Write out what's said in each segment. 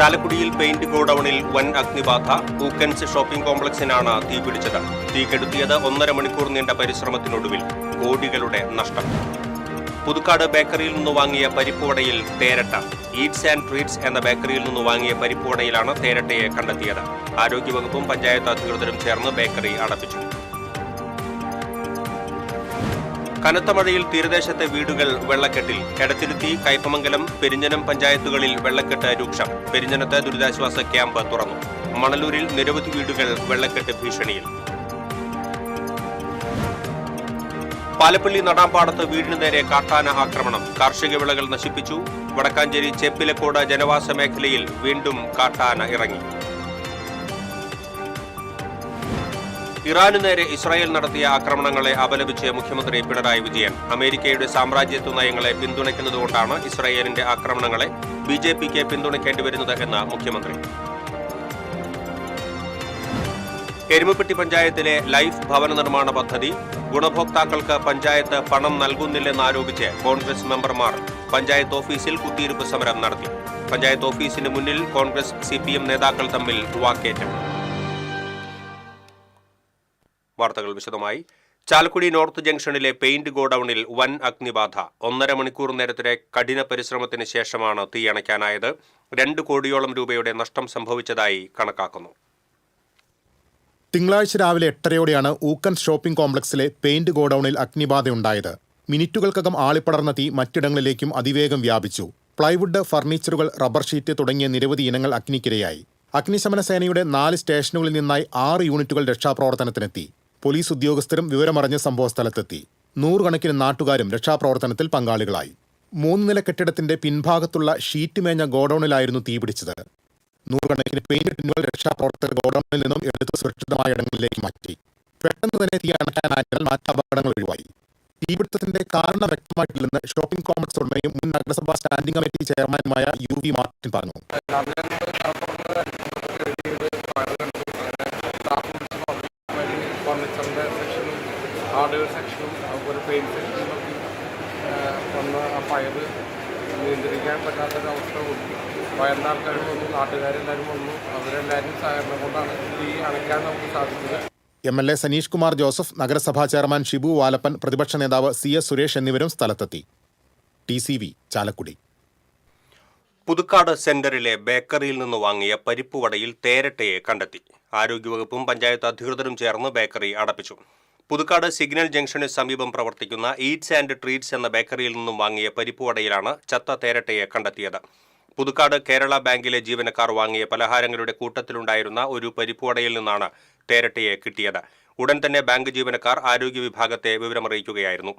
ചാലക്കുടിയിൽ പെയിന്റ് ഗോഡൌണിൽ വൻ അഗ്നിബാധ. ഊക്കൻസ് ഷോപ്പിംഗ് കോംപ്ലക്സിനാണ് തീപിടിച്ചത്. തീ കെടുത്തിയത് 1.5 മണിക്കൂർ നീണ്ട പരിശ്രമത്തിനൊടുവിൽ കോടികളുടെ നഷ്ടം. പുതുക്കാട് ബേക്കറിയിൽ നിന്ന് വാങ്ങിയ പരിപ്പുവടയിൽ തേരട്ട. ഈറ്റ്സ് ആൻഡ് ട്രീറ്റ്സ് എന്ന ബേക്കറിയിൽ നിന്ന് വാങ്ങിയ പരിപ്പുവടയിലാണ് തേരട്ടയെ കണ്ടെത്തിയത്. ആരോഗ്യവകുപ്പും പഞ്ചായത്ത് അധികൃതരും ചേർന്ന് ബേക്കറി അടപ്പിച്ചു. കനത്ത മഴയിൽ തീരദേശത്തെ വീടുകൾ വെള്ളക്കെട്ടിൽ. എടത്തിരുത്തി, കയ്പമംഗലം, പെരിഞ്ഞനം പഞ്ചായത്തുകളിൽ വെള്ളക്കെട്ട് രൂക്ഷം. പെരിഞ്ഞനത്ത് ദുരിതാശ്വാസ ക്യാമ്പ് തുറന്നു. മണലൂരിൽ നിരവധി വീടുകൾ വെള്ളക്കെട്ട് ഭീഷണിയിൽ. പാലപ്പള്ളി നടാമ്പാടത്ത് വീടിനു നേരെ കാട്ടാന ആക്രമണം. കാർഷിക വിളകൾ നശിപ്പിച്ചു. വടക്കാഞ്ചേരി ചേപ്പിലക്കോട് ജനവാസ മേഖലയിൽ വീണ്ടും കാട്ടാന ഇറങ്ങി. ഇറാനു നേരെ ഇസ്രായേൽ നടത്തിയ ആക്രമണങ്ങളെ അപലപിച്ച് മുഖ്യമന്ത്രി പിണറായി വിജയൻ. അമേരിക്കയുടെ സാമ്രാജ്യത്വ നയങ്ങളെ പിന്തുണയ്ക്കുന്നതുകൊണ്ടാണ് ഇസ്രായേലിന്റെ ആക്രമണങ്ങളെ ബിജെപിക്ക് പിന്തുണയ്ക്കേണ്ടി വരുന്നത് എന്ന് മുഖ്യമന്ത്രി. എരുമപ്പെട്ടി പഞ്ചായത്തിലെ ലൈഫ് ഭവന നിർമ്മാണ പദ്ധതി ഗുണഭോക്താക്കൾക്ക് പഞ്ചായത്ത് പണം നൽകുന്നില്ലെന്നാരോപിച്ച് കോൺഗ്രസ് മെമ്പർമാർ പഞ്ചായത്ത് ഓഫീസിൽ കുത്തിയിരിപ്പ് സമരം നടത്തി. പഞ്ചായത്ത് ഓഫീസിന് മുന്നിൽ കോൺഗ്രസ് CPM നേതാക്കൾ തമ്മിൽ വാക്കേറ്റം. വാർത്തകൾ വിശദമായി. ചാലക്കുടി നോർത്ത് ജംഗ്ഷനിലെ പെയിന്റ് ഗോഡൌണിൽ വൻ അഗ്നിബാധ. 1.5 മണിക്കൂർ നേരത്തെ കഠിന പരിശ്രമത്തിന് ശേഷമാണ് തീയണയ്ക്കാനായത്. 2 കോടിയോളം രൂപയുടെ നഷ്ടം സംഭവിച്ചതായി കണക്കാക്കുന്നു. തിങ്കളാഴ്ച രാവിലെ 8:30യോടെയാണ് ഊക്കൻസ് ഷോപ്പിംഗ് കോംപ്ലക്സിലെ പെയിന്റ് ഗോഡൌണിൽ അഗ്നിബാധയുണ്ടായത്. മിനിറ്റുകൾക്കകം ആളിപ്പടർന്ന തീ മറ്റിടങ്ങളിലേക്കും അതിവേഗം വ്യാപിച്ചു. പ്ലൈവുഡ്, ഫർണിച്ചറുകൾ, റബ്ബർ ഷീറ്റ് തുടങ്ങിയ നിരവധി ഇനങ്ങൾ അഗ്നിക്കിരയായി. അഗ്നിശമന സേനയുടെ 4 സ്റ്റേഷനുകളിൽ നിന്നായി 6 യൂണിറ്റുകൾ രക്ഷാപ്രവർത്തനത്തിനെത്തി. പോലീസ് ഉദ്യോഗസ്ഥരും വിവരമറിഞ്ഞ് സംഭവസ്ഥലത്തെത്തി. 100 കണക്കിന് നാട്ടുകാരും രക്ഷാപ്രവർത്തനത്തിൽ പങ്കാളികളായി. 3 നില കെട്ടിടത്തിന്റെ പിൻഭാഗത്തുള്ള ഷീറ്റ് മേഞ്ഞ ഗോഡൌണിലായിരുന്നു തീപിടിച്ചത്. 100 കണക്കിന് പെയിന്റ് ടിന്നുകൾ രക്ഷാപ്രവർത്തകർ ഗോഡൌണിൽ നിന്നും എടുത്ത് സുരക്ഷിതമായ ഇടങ്ങളിലേക്ക് മാറ്റി. പെട്ടെന്ന് തന്നെ തീ അണയ്ക്കാനായതിനാൽ മറ്റപകടങ്ങൾ ഒഴിവായി. തീപിടുത്തത്തിന്റെ കാരണം വ്യക്തമായിട്ടില്ലെന്ന് ഷോപ്പിംഗ് കോംപ്ലക്സ് ഉടമയും മുൻ നഗരസഭാ സ്റ്റാൻഡിംഗ് കമ്മിറ്റി ചെയർമാനുമായ UV മാർട്ടിൻ പറഞ്ഞു. ഫർണിച്ചറിൻ്റെ സെക്ഷനും ഹാർഡ്വെയർ സെക്ഷനും അതുപോലെ പെയിൻറ് സെക്ഷനിലൊക്കെ വന്ന് ആ ഫയർ നിയന്ത്രിക്കാൻ പറ്റാത്തൊരവസ്ഥ കൂടി. വയറിൻ്റെ ആൾക്കാരും വന്നു, നാട്ടുകാരെല്ലാവരും വന്നു. അവരെല്ലാവരും സഹകരണം കൊണ്ടാണ് ഈ അണയ്ക്കാൻ നമുക്ക് സാധിച്ചത്. MLA സനീഷ് കുമാർ ജോസഫ്, നഗരസഭാ ചെയർമാൻ ഷിബു വാലപ്പൻ, പ്രതിപക്ഷ നേതാവ് CS സുരേഷ് എന്നിവരും സ്ഥലത്തെത്തി. TCV ചാലക്കുടി. പുതുക്കാട് സെന്ററിലെ ബേക്കറിയിൽ നിന്ന് വാങ്ങിയ പരിപ്പുവടയിൽ തേരട്ടയെ കണ്ടെത്തി. ആരോഗ്യവകുപ്പും പഞ്ചായത്ത് അധികൃതരും ചേർന്ന് ബേക്കറി അടപ്പിച്ചു. പുതുക്കാട് സിഗ്നൽ ജംഗ്ഷന് സമീപം പ്രവർത്തിക്കുന്ന ഈറ്റ്സ് ആൻഡ് ട്രീറ്റ്സ് എന്ന ബേക്കറിയിൽ നിന്നും വാങ്ങിയ പരിപ്പുവടയിലാണ് ചത്ത തേരട്ടയെ കണ്ടെത്തിയത്. പുതുക്കാട് കേരള ബാങ്കിലെ ജീവനക്കാർ വാങ്ങിയ പലഹാരങ്ങളുടെ കൂട്ടത്തിലുണ്ടായിരുന്ന ഒരു പരിപ്പുവടയിൽ നിന്നാണ് തേരട്ടയെ കിട്ടിയത്. ഉടൻ തന്നെ ബാങ്ക് ജീവനക്കാർ ആരോഗ്യ വിഭാഗത്തെ വിവരമറിയിക്കുകയായിരുന്നു.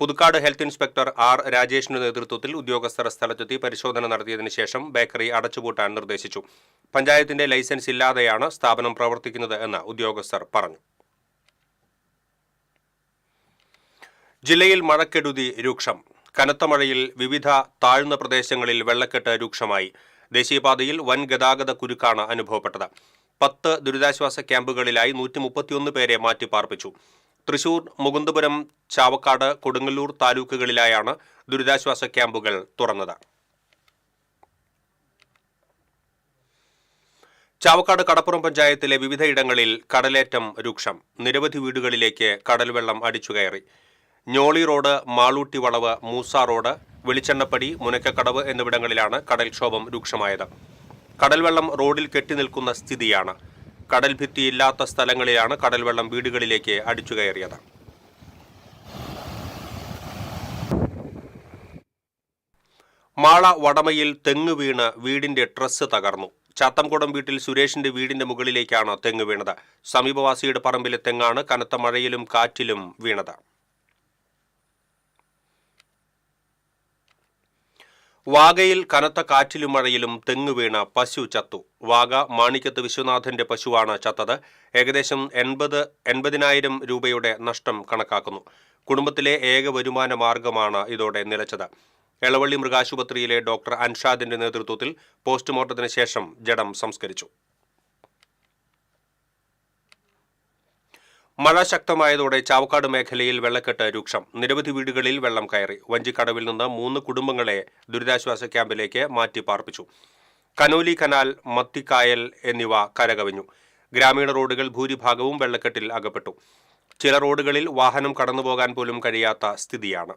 പുതുക്കാട് ഹെൽത്ത് ഇൻസ്പെക്ടർ R രാജേഷിന്റെ നേതൃത്വത്തിൽ ഉദ്യോഗസ്ഥർ സ്ഥലത്തെത്തി പരിശോധന നടത്തിയതിനു ശേഷം ബേക്കറി അടച്ചുപൂട്ടാൻ നിർദ്ദേശിച്ചു. പഞ്ചായത്തിന്റെ ലൈസൻസ് ഇല്ലാതെയാണ് സ്ഥാപനം പ്രവർത്തിക്കുന്നത് എന്ന് ഉദ്യോഗസ്ഥർ പറഞ്ഞു. ജില്ലയിൽ മഴക്കെടുതി രൂക്ഷം. കനത്ത മഴയിൽ വിവിധ താഴ്ന്ന പ്രദേശങ്ങളിൽ വെള്ളക്കെട്ട് രൂക്ഷമായി. ദേശീയപാതയിൽ വൻ ഗതാഗത കുരുക്കാണ് അനുഭവപ്പെട്ടത്. 10 ദുരിതാശ്വാസ ക്യാമ്പുകളിലായി 131 പേരെ മാറ്റിപ്പാർപ്പിച്ചു. തൃശൂർ, മുകുന്ദപുരം, ചാവക്കാട്, കൊടുങ്ങല്ലൂർ താലൂക്കുകളിലായാണ് ദുരിതാശ്വാസ ക്യാമ്പുകൾ തുറന്നത്. ചാവക്കാട് കടപ്പുറം പഞ്ചായത്തിലെ വിവിധയിടങ്ങളിൽ കടലേറ്റം രൂക്ഷം. നിരവധി വീടുകളിലേക്ക് കടൽവെള്ളം അടിച്ചുകയറി. ഞോളി റോഡ്, മാളൂട്ടി വളവ്, മൂസ റോഡ്, വെളിച്ചെണ്ണപ്പടി, മുനക്കക്കടവ് എന്നിവിടങ്ങളിലാണ് കടൽക്ഷോഭം രൂക്ഷമായത്. കടൽവെള്ളം റോഡിൽ കെട്ടിനിൽക്കുന്ന സ്ഥിതിയാണ്. കടൽ ഭിത്തിയില്ലാത്ത സ്ഥലങ്ങളിലാണ് കടൽവെള്ളം വീടുകളിലേക്ക് അടിച്ചുകയറിയത്. മാള വടമയിൽ തെങ്ങ് വീണ് വീടിന്റെ ട്രസ് തകർന്നു. ചാത്തംകുടം വീട്ടിൽ സുരേഷിന്റെ വീടിന്റെ മുകളിലേക്കാണ് തെങ്ങ് വീണത്. സമീപവാസിയുടെ പറമ്പിലെ തെങ്ങാണ് കനത്ത മഴയിലും കാറ്റിലും വീണത്. വാഗയിൽ കനത്ത കാറ്റിലും മഴയിലും തെങ്ങ് വീണ് പശു ചത്തു. വാഗ മാണിക്കത്ത് വിശ്വനാഥന്റെ പശുവാണ് ചത്തത്. ഏകദേശം 80,000 രൂപയുടെ നഷ്ടം കണക്കാക്കുന്നു. കുടുംബത്തിലെ ഏക വരുമാന മാർഗമാണ് ഇതോടെ നിലച്ചത്. എളവള്ളി മൃഗാശുപത്രിയിലെ ഡോക്ടർ അൻഷാദിന്റെ നേതൃത്വത്തിൽ പോസ്റ്റ്മോർട്ടത്തിന് ശേഷം ജഡം സംസ്കരിച്ചു. മഴ ശക്തമായതോടെ ചാവക്കാട് മേഖലയിൽ വെള്ളക്കെട്ട് രൂക്ഷം. നിരവധി വീടുകളിൽ വെള്ളം കയറി. വഞ്ചിക്കടവിൽ നിന്ന് 3 കുടുംബങ്ങളെ ദുരിതാശ്വാസ ക്യാമ്പിലേക്ക് മാറ്റി പാർപ്പിച്ചു. കനോലി കനാൽ, മത്തിക്കായൽ എന്നിവ കരകവിഞ്ഞു. ഗ്രാമീണ റോഡുകൾ ഭൂരിഭാഗവും വെള്ളക്കെട്ടിൽ അകപ്പെട്ടു. ചില റോഡുകളിൽ വാഹനം കടന്നുപോകാൻ പോലും കഴിയാത്ത സ്ഥിതിയാണ്.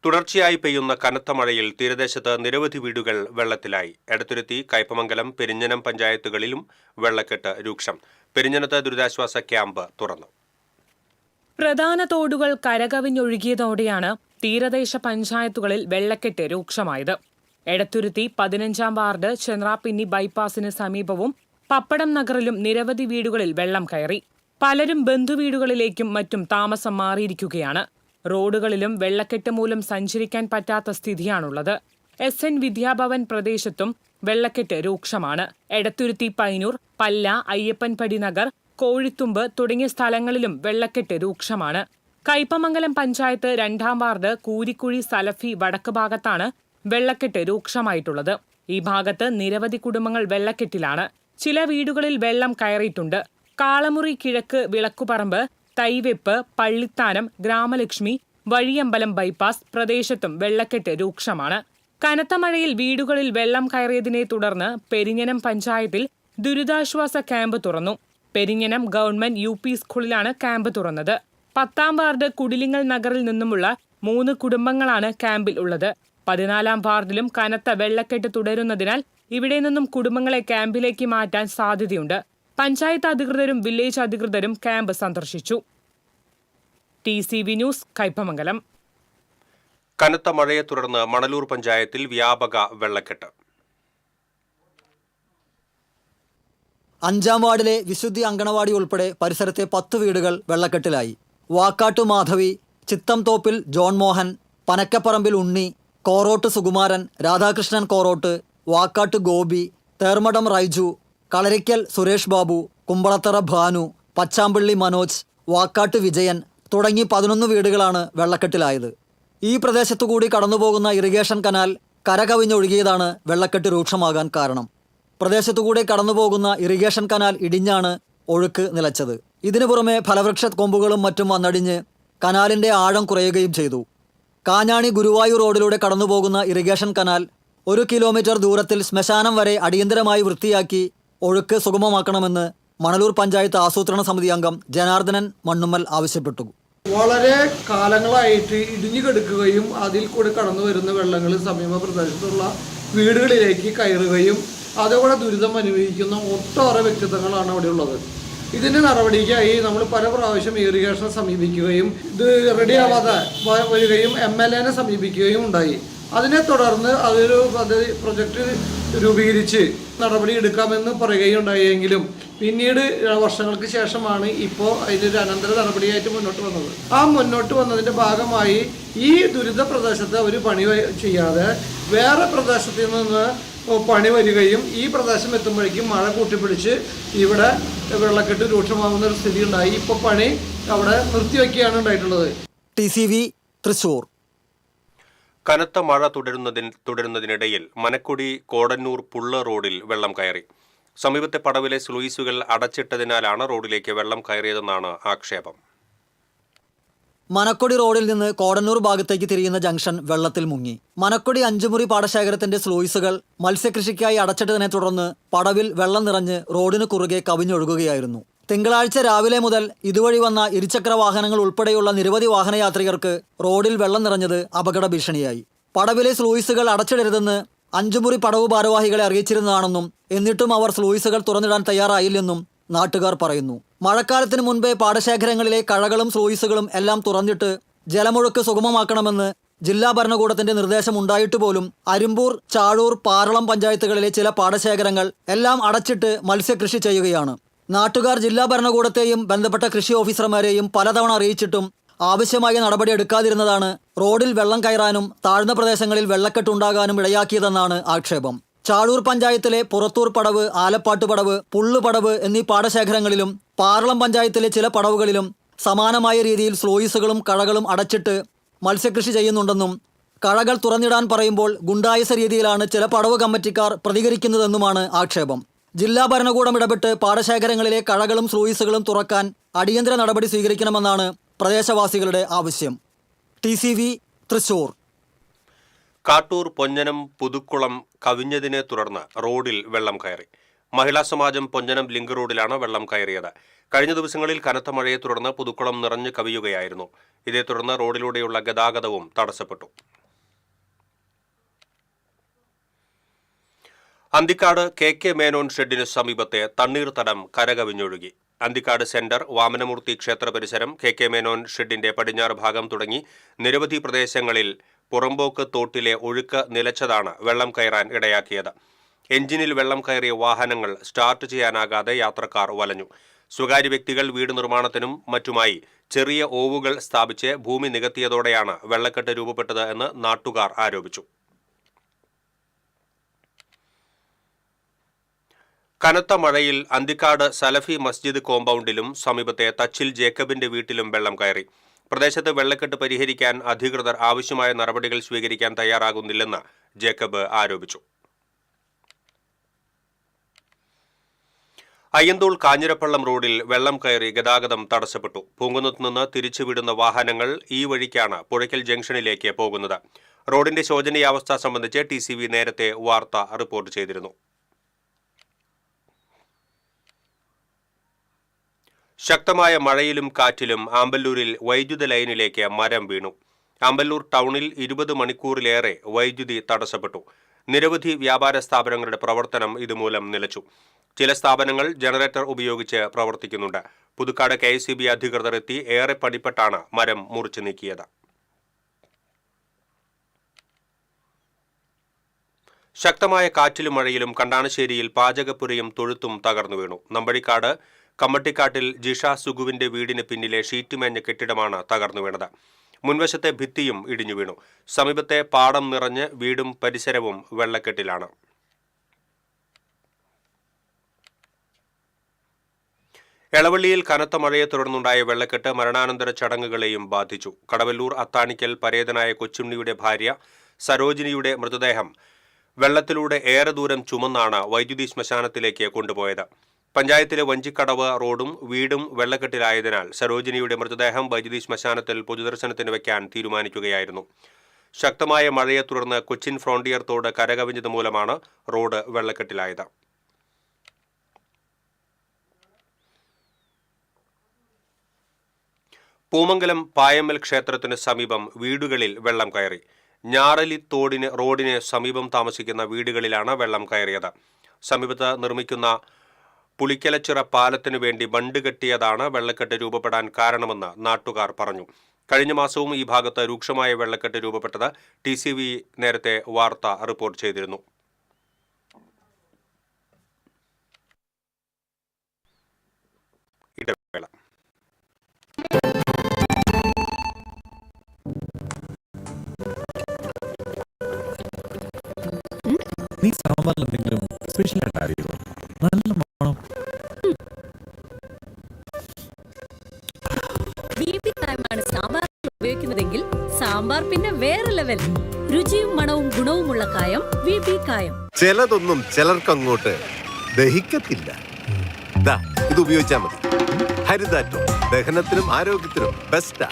തുടർച്ചയായി പെയ്യുന്ന കനത്ത മഴയിൽ തീരദേശത്ത് നിരവധി വീടുകൾ വെള്ളത്തിലായി. എടത്തുരുത്തി, കയ്പമംഗലം, പെരിഞ്ഞനം പഞ്ചായത്തുകളിലും വെള്ളക്കെട്ട് രൂക്ഷം. പെരിഞ്ഞനത്ത് ദുരിതാശ്വാസ ക്യാമ്പ് തുറന്നു. പ്രധാന തോടുകൾ കരകവിഞ്ഞൊഴുകിയതോടെയാണ് തീരദേശ പഞ്ചായത്തുകളിൽ വെള്ളക്കെട്ട് രൂക്ഷമായത്. എടത്തുരുത്തി 15-ാം വാർഡ് ചെന്ത്രാപ്പിന്നി ബൈപ്പാസിന് സമീപവും പപ്പടം നഗറിലും നിരവധി വീടുകളിൽ വെള്ളം കയറി. പലരും ബന്ധുവീടുകളിലേക്കും മറ്റും താമസം മാറിയിരിക്കുകയാണ്. റോഡുകളിലും വെള്ളക്കെട്ട് മൂലം സഞ്ചരിക്കാൻ പറ്റാത്ത സ്ഥിതിയാണുള്ളത്. SN വിദ്യാഭവൻ പ്രദേശത്തും വെള്ളക്കെട്ട് രൂക്ഷമാണ്. എടത്തുരുത്തി, പൈനൂർ, പല്ല, അയ്യപ്പൻപടി നഗർ, കോഴിത്തുമ്പ് തുടങ്ങിയ സ്ഥലങ്ങളിലും വെള്ളക്കെട്ട് രൂക്ഷമാണ്. കയ്പമംഗലം പഞ്ചായത്ത് 2-ാം വാർഡ് കൂരിക്കുഴി സലഫി വടക്ക് ഭാഗത്താണ് വെള്ളക്കെട്ട് രൂക്ഷമായിട്ടുള്ളത്. ഈ ഭാഗത്ത് നിരവധി കുടുംബങ്ങൾ വെള്ളക്കെട്ടിലാണ്. ചില വീടുകളിൽ വെള്ളം കയറിയിട്ടുണ്ട്. കാളമുറി കിഴക്ക്, വിളക്കുപറമ്പ്, തൈവെപ്പ്, പള്ളിത്താനം, ഗ്രാമലക്ഷ്മി, വഴിയമ്പലം ബൈപ്പാസ് പ്രദേശത്തും വെള്ളക്കെട്ട് രൂക്ഷമാണ്. കനത്ത മഴയിൽ വീടുകളിൽ വെള്ളം കയറിയതിനെ തുടർന്ന് പെരിഞ്ഞനം പഞ്ചായത്തിൽ ദുരിതാശ്വാസ ക്യാമ്പ് തുറന്നു. പെരിഞ്ഞനം ഗവൺമെന്റ് UP സ്കൂളിലാണ് ക്യാമ്പ് തുറന്നത്. 10-ാം വാർഡ് കുടിലിങ്ങൽ നഗറിൽ നിന്നുമുള്ള 3 കുടുംബങ്ങളാണ് ക്യാമ്പിൽ ഉള്ളത്. 14-ാം വാർഡിലും കനത്ത വെള്ളക്കെട്ട് തുടരുന്നതിനാൽ ഇവിടെ നിന്നും കുടുംബങ്ങളെ ക്യാമ്പിലേക്ക് മാറ്റാൻ സാധ്യതയുണ്ട്. പഞ്ചായത്ത് അധികൃതരും വില്ലേജ് അധികൃതരും ക്യാമ്പ് സന്ദർശിച്ചു. TCV news, Kaipamangalam. കനത്ത മഴയെ തുടർന്ന് മണലൂർ പഞ്ചായത്തിൽ വ്യാപക വെള്ളക്കെട്ട്. 5-ാം വാർഡിലെ വിശുദ്ധി അങ്കണവാടി ഉൾപ്പെടെ പരിസരത്തെ 10 വീടുകൾ വെള്ളക്കെട്ടിലായി. വാക്കാട്ടു മാധവി, ചിത്തംതോപ്പിൽ ജോൺ മോഹൻ, പനക്കപ്പറമ്പിൽ ഉണ്ണി, കോറോട്ട് സുകുമാരൻ, രാധാകൃഷ്ണൻ കോറോട്ട്, വാക്കാട്ട് ഗോപി, തേർമടം റൈജു, കളരിക്കൽ സുരേഷ് ബാബു, കുമ്പളത്തറ ഭാനു, പച്ചാമ്പള്ളി മനോജ്, വാക്കാട്ട് വിജയൻ തുടങ്ങി 11 വീടുകളാണ് വെള്ളക്കെട്ടിലായത്. ഈ പ്രദേശത്തുകൂടി കടന്നുപോകുന്ന ഇറിഗേഷൻ കനാൽ കരകവിഞ്ഞൊഴുകിയതാണ് വെള്ളക്കെട്ട് രൂക്ഷമാകാൻ കാരണം. പ്രദേശത്തുകൂടി കടന്നുപോകുന്ന ഇറിഗേഷൻ കനാൽ ഇടിഞ്ഞാണ് ഒഴുക്ക് നിലച്ചത്. ഇതിനു പുറമെ ഫലവൃക്ഷ കൊമ്പുകളും മറ്റും വന്നടിഞ്ഞ് കനാലിന്റെ ആഴം കുറയുകയും ചെയ്തു. കാഞ്ഞാണി ഗുരുവായൂർ റോഡിലൂടെ കടന്നുപോകുന്ന ഇറിഗേഷൻ കനാൽ 1 കിലോമീറ്റർ ദൂരത്തിൽ ശ്മശാനം വരെ അടിയന്തരമായി വൃത്തിയാക്കി ഒഴുക്ക് സുഗമമാക്കണമെന്ന് മണലൂർ പഞ്ചായത്ത് ആസൂത്രണ സമിതി അംഗം ജനാർദ്ദനൻ മണ്ണുമ്മൽ ആവശ്യപ്പെട്ടു. വളരെ കാലങ്ങളായിട്ട് ഇടിഞ്ഞു കിടക്കുകയും അതിൽ കൂടെ കടന്നു വരുന്ന വെള്ളങ്ങൾ സമീപ പ്രദേശത്തുള്ള വീടുകളിലേക്ക് കയറുകയും അതുകൂടെ ദുരിതം അനുഭവിക്കുന്ന ഒട്ടേറെ വ്യക്തിത്വങ്ങളാണ് അവിടെ ഉള്ളത്. ഇതിൻ്റെ നടപടിക്കായി നമ്മൾ പല പ്രാവശ്യം ഇറിഗേഷനെ സമീപിക്കുകയും ഇത് റെഡിയാവാതെ വരികയും MLA സമീപിക്കുകയും ഉണ്ടായി. അതിനെ തുടർന്ന് അതൊരു പ്രൊജക്റ്റ് രൂപീകരിച്ച് നടപടി എടുക്കാമെന്ന് പറയുകയുണ്ടായെങ്കിലും പിന്നീട് വർഷങ്ങൾക്ക് ശേഷമാണ് ഇപ്പോൾ അതിനൊരു അനന്തര നടപടിയായിട്ട് മുന്നോട്ട് വന്നത്. ആ മുന്നോട്ട് വന്നതിൻ്റെ ഭാഗമായി ഈ ദുരിത പ്രദേശത്ത് അവർ പണി ചെയ്യാതെ വേറെ പ്രദേശത്ത് നിന്ന് പണി വരികയും ഈ പ്രദേശം എത്തുമ്പോഴേക്കും മഴ കൂട്ടിപ്പിടിച്ച് ഇവിടെ വെള്ളക്കെട്ട് രൂക്ഷമാകുന്ന ഒരു സ്ഥിതി ഉണ്ടായി. ഇപ്പോൾ പണി അവിടെ നിർത്തിവെക്കുകയാണ് ഉണ്ടായിട്ടുള്ളത്. TCV തൃശൂർ. കനത്ത മഴ തുടരുന്നതിനിടയിൽ മനക്കൊടി കോടന്നൂർ പുള്ള റോഡിൽ വെള്ളം കയറി. സമീപത്തെ പടവിലെ സ്ലൂയിസുകൾ അടച്ചിട്ടതിനാലാണ് റോഡിലേക്ക് വെള്ളം കയറിയതെന്നാണ് ആക്ഷേപം. മനക്കൊടി റോഡിൽ നിന്ന് കോടന്നൂർ ഭാഗത്തേക്ക് തിരിയുന്ന ജംഗ്ഷൻ വെള്ളത്തിൽ മുങ്ങി. മനക്കൊടി 5 മുറി പാടശേഖരത്തിന്റെ സ്ലൂയിസുകൾ മത്സ്യകൃഷിക്കായി അടച്ചിട്ടതിനെ തുടർന്ന് പടവിൽ വെള്ളം നിറഞ്ഞ് റോഡിന് കുറുകെ കവിഞ്ഞൊഴുകുകയായിരുന്നു. തിങ്കളാഴ്ച രാവിലെ മുതൽ ഇതുവഴി വന്ന ഇരുചക്ര വാഹനങ്ങൾ ഉൾപ്പെടെയുള്ള നിരവധി വാഹനയാത്രികർക്ക് റോഡിൽ വെള്ളം നിറഞ്ഞത് അപകട ഭീഷണിയായി. പടവിലെ സ്ലൂയിസുകൾ അടച്ചിടരുതെന്ന് 5 മുറി പടവ് ഭാരവാഹികളെ അറിയിച്ചിരുന്നതാണെന്നും എന്നിട്ടും അവർ സ്ലൂയിസുകൾ തുറന്നിടാൻ തയ്യാറായില്ലെന്നും നാട്ടുകാർ പറയുന്നു. മഴക്കാലത്തിന് മുൻപേ പാടശേഖരങ്ങളിലെ കഴകളും സ്ലൂയിസുകളും എല്ലാം തുറന്നിട്ട് ജലമൊഴുക്ക് സുഗമമാക്കണമെന്ന് ജില്ലാ ഭരണകൂടത്തിന്റെ നിർദ്ദേശമുണ്ടായിട്ട് പോലും അരിമ്പൂർ, ചാഴൂർ, പാറളം പഞ്ചായത്തുകളിലെ ചില പാടശേഖരങ്ങൾ എല്ലാം അടച്ചിട്ട് മത്സ്യകൃഷി ചെയ്യുകയാണ്. നാട്ടുകാർ ജില്ലാ ഭരണകൂടത്തെയും ബന്ധപ്പെട്ട കൃഷി ഓഫീസർമാരെയും പലതവണ അറിയിച്ചിട്ടും ആവശ്യമായ നടപടി എടുക്കാതിരുന്നതാണ് റോഡിൽ വെള്ളം കയറാനും താഴ്ന്ന പ്രദേശങ്ങളിൽ വെള്ളക്കെട്ടുണ്ടാകാനും ഇടയാക്കിയതെന്നാണ് ആക്ഷേപം. ചാഴൂർ പഞ്ചായത്തിലെ പുറത്തൂർ പടവ്, ആലപ്പാട്ട് പടവ്, പുള്ളുപടവ് എന്നീ പാടശേഖരങ്ങളിലും പാറളം പഞ്ചായത്തിലെ ചില പടവുകളിലും സമാനമായ രീതിയിൽ സ്ലൂയിസുകളും കഴകളും അടച്ചിട്ട് മത്സ്യകൃഷി ചെയ്യുന്നുണ്ടെന്നും കഴകൾ തുറന്നിടാൻ പറയുമ്പോൾ ഗുണ്ടായുസ രീതിയിലാണ് ചില പടവ് കമ്മിറ്റിക്കാർ പ്രതികരിക്കുന്നതെന്നുമാണ് ആക്ഷേപം. ജില്ലാ ഭരണകൂടം ഇടപെട്ട് പാടശേഖരങ്ങളിലെ കഴകളും സ്ലൂയിസുകളും തുറക്കാൻ അടിയന്തര നടപടി സ്വീകരിക്കണമെന്നാണ് പ്രദേശവാസികളുടെ ആവശ്യം. TCV തൃശൂർ. കാട്ടൂർ പൊഞ്ഞനം പുതുക്കുളം കവിഞ്ഞതിനെ തുടർന്ന് റോഡിൽ വെള്ളം കയറി. മഹിളാ സമാജം പൊഞ്ഞനം ലിങ്ക് റോഡിലാണ് വെള്ളം കയറിയത്. കഴിഞ്ഞ ദിവസങ്ങളിൽ കനത്ത മഴയെ തുടർന്ന് പുതുക്കുളം നിറഞ്ഞു കവിയുകയായിരുന്നു. ഇതേ തുടർന്ന് റോഡിലൂടെയുള്ള ഗതാഗതവും തടസ്സപ്പെട്ടു. അന്തിക്കാട് കെ മേനോൻ ഷെഡിന് സമീപത്തെ തണ്ണീർത്തടം കരകവിഞ്ഞൊഴുകി. അന്തിക്കാട് സെന്റർ, വാമനമൂർത്തി ക്ഷേത്ര പരിസരം, കെ മേനോൻ ഷെഡിന്റെ പടിഞ്ഞാറ് ഭാഗം തുടങ്ങി നിരവധി പ്രദേശങ്ങളിൽ പുറമ്പോക്ക് തോട്ടിലെ ഒഴുക്ക് നിലച്ചതാണ് വെള്ളം കയറാൻ ഇടയാക്കിയത്. എഞ്ചിനിൽ വെള്ളം കയറിയ വാഹനങ്ങൾ സ്റ്റാർട്ട് ചെയ്യാനാകാതെ യാത്രക്കാർ വലഞ്ഞു. സ്വകാര്യ വ്യക്തികൾ വീട് നിർമ്മാണത്തിനും മറ്റുമായി ചെറിയ ഓവുകൾ സ്ഥാപിച്ച് ഭൂമി നികത്തിയതോടെയാണ് വെള്ളക്കെട്ട് രൂപപ്പെട്ടത് എന്ന് നാട്ടുകാർ ആരോപിച്ചു. കനത്ത മഴയിൽ അന്തിക്കാട് സലഫി മസ്ജിദ് കോമ്പൗണ്ടിലും സമീപത്തെ തച്ചിൽ ജേക്കബിന്റെ വീട്ടിലും വെള്ളം കയറി. പ്രദേശത്ത് വെള്ളക്കെട്ട് പരിഹരിക്കാൻ അധികൃതർ ആവശ്യമായ നടപടികൾ സ്വീകരിക്കാൻ തയ്യാറാകുന്നില്ലെന്ന് ജേക്കബ് ആരോപിച്ചു. അയ്യന്തോൾ കാഞ്ഞിരപ്പള്ളം റോഡിൽ വെള്ളം കയറി ഗതാഗതം തടസ്സപ്പെട്ടു. പൂങ്കുന്നത്ത് നിന്ന് തിരിച്ചുവിടുന്ന വാഹനങ്ങൾ ഈ വഴിക്കാണ് പുഴയ്ക്കൽ ജംഗ്ഷനിലേക്ക് പോകുന്നത്. റോഡിന്റെ ശോചനീയാവസ്ഥ സംബന്ധിച്ച് TCV നേരത്തെ വാർത്ത റിപ്പോർട്ട് ചെയ്തിരുന്നു. ശക്തമായ മഴയിലും കാറ്റിലും ആമ്പല്ലൂരിൽ വൈദ്യുത ലൈനിലേക്ക് മരം വീണു. ആമ്പല്ലൂർ ടൗണിൽ 20 മണിക്കൂറിലേറെ വൈദ്യുതി തടസ്സപ്പെട്ടു. നിരവധി വ്യാപാര സ്ഥാപനങ്ങളുടെ പ്രവർത്തനം ഇതുമൂലം നിലച്ചു. ചില സ്ഥാപനങ്ങൾ ജനറേറ്റർ ഉപയോഗിച്ച് പ്രവർത്തിക്കുന്നുണ്ട്. പുതുക്കാട് KSEB അധികൃതർ എത്തി ഏറെ പണിപ്പെട്ടാണ് മരം മുറിച്ചു നീക്കിയത്. ശക്തമായ കാറ്റിലും മഴയിലും കണ്ടാണശ്ശേരിയിൽ പാചകപ്പുരയും തൊഴുത്തും തകർന്നു വീണു. നമ്പഴിക്കാട് കമ്മട്ടിക്കാട്ടിൽ ജിഷ സുഗുവിന്റെ വീടിന് പിന്നിലെ ഷീറ്റ് മേഞ്ഞ കെട്ടിടമാണ് തകർന്നു വീണത്. മുൻവശത്തെ ഭിത്തിയും ഇടിഞ്ഞു വീണു. സമീപത്തെ പാടം നിറഞ്ഞ് വീടും പരിസരവും വെള്ളക്കെട്ടിലാണ്. എളവള്ളിയിൽ കനത്ത മഴയെ തുടർന്നുണ്ടായ വെള്ളക്കെട്ട് മരണാനന്തര ചടങ്ങുകളെയും ബാധിച്ചു. കടവല്ലൂർ അത്താണിക്കൽ പരേതനായ കൊച്ചുണ്ണിയുടെ ഭാര്യ സരോജിനിയുടെ മൃതദേഹം വെള്ളത്തിലൂടെ ഏറെ ദൂരം ചുമന്നാണ് വൈദ്യുതി ശ്മശാനത്തിലേക്ക് കൊണ്ടുപോയത്. പഞ്ചായത്തിലെ വഞ്ചിക്കടവ് റോഡും വീടും വെള്ളക്കെട്ടിലായതിനാൽ സരോജിനിയുടെ മൃതദേഹം വൈദ്യുതി ശ്മശാനത്തിൽ പൊതുദർശനത്തിന് വയ്ക്കാൻ തീരുമാനിക്കുകയായിരുന്നു. ശക്തമായ മഴയെ തുടർന്ന് കൊച്ചിൻ ഫ്രോണ്ടിയർ തോട് കരകവിഞ്ഞത് മൂലമാണ് റോഡ് വെള്ളക്കെട്ടിലായത്. പൂമംഗലം പായമ്മൽ ക്ഷേത്രത്തിന് സമീപം വീടുകളിൽ വെള്ളം കയറി. ഞാറലി റോഡിന് സമീപം താമസിക്കുന്ന വീടുകളിലാണ് വെള്ളം കയറിയത്. സമീപത്ത് നിർമ്മിക്കുന്ന പുളിക്കലച്ചിറ പാലത്തിനു വേണ്ടി ബണ്ട് കെട്ടിയതാണ് വെള്ളക്കെട്ട് രൂപപ്പെടാൻ കാരണമെന്ന് നാട്ടുകാർ പറഞ്ഞു. കഴിഞ്ഞ മാസവും ഈ ഭാഗത്ത് രൂക്ഷമായ വെള്ളക്കെട്ട് രൂപപ്പെട്ടത് TCV നേരത്തെ വാർത്ത റിപ്പോർട്ട് ചെയ്തിരുന്നു. ഇടവേള. നീ സാമ്പാറിൽ എന്തെങ്കിലും സ്പെഷ്യൽ ആയിട്ട് ആഡ് ചെയ്തോ? നല്ല മണം. ആണ് സാമ്പാർ ഉപയോഗിക്കുന്നതെങ്കിൽ സാമ്പാർ പിന്നെ വേറെ ലെവൽ. രുചിയും മണവും ഗുണവുമുള്ള കായം VP കായം. ചിലതൊന്നും ചിലർക്കങ്ങോട്ട് ദഹിക്കത്തില്ല. ഇത് ഉപയോഗിച്ചാൽ മതി. ഹരിതാറ്റോ ദഹനത്തിനും ആരോഗ്യത്തിനും ബെസ്റ്റാ.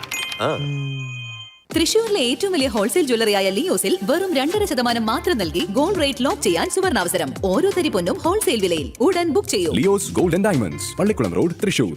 തൃശൂരിലെ ഏറ്റവും വലിയ ഹോൾസെയിൽ ജ്വല്ലറിയായ ലിയോസിൽ വെറും 2.5% മാത്രം നൽകി ഗോൾഡ് റേറ്റ് ലോക്ക് ചെയ്യാൻ സുവർണാവസരം. ഓരോ തരി പൊന്നും ഹോൾസെയിൽ വിലയിൽ. ഉടൻ ബുക്ക് ചെയ്യൂ. Leo's gold and diamonds, Pallikulam road, Thrissur.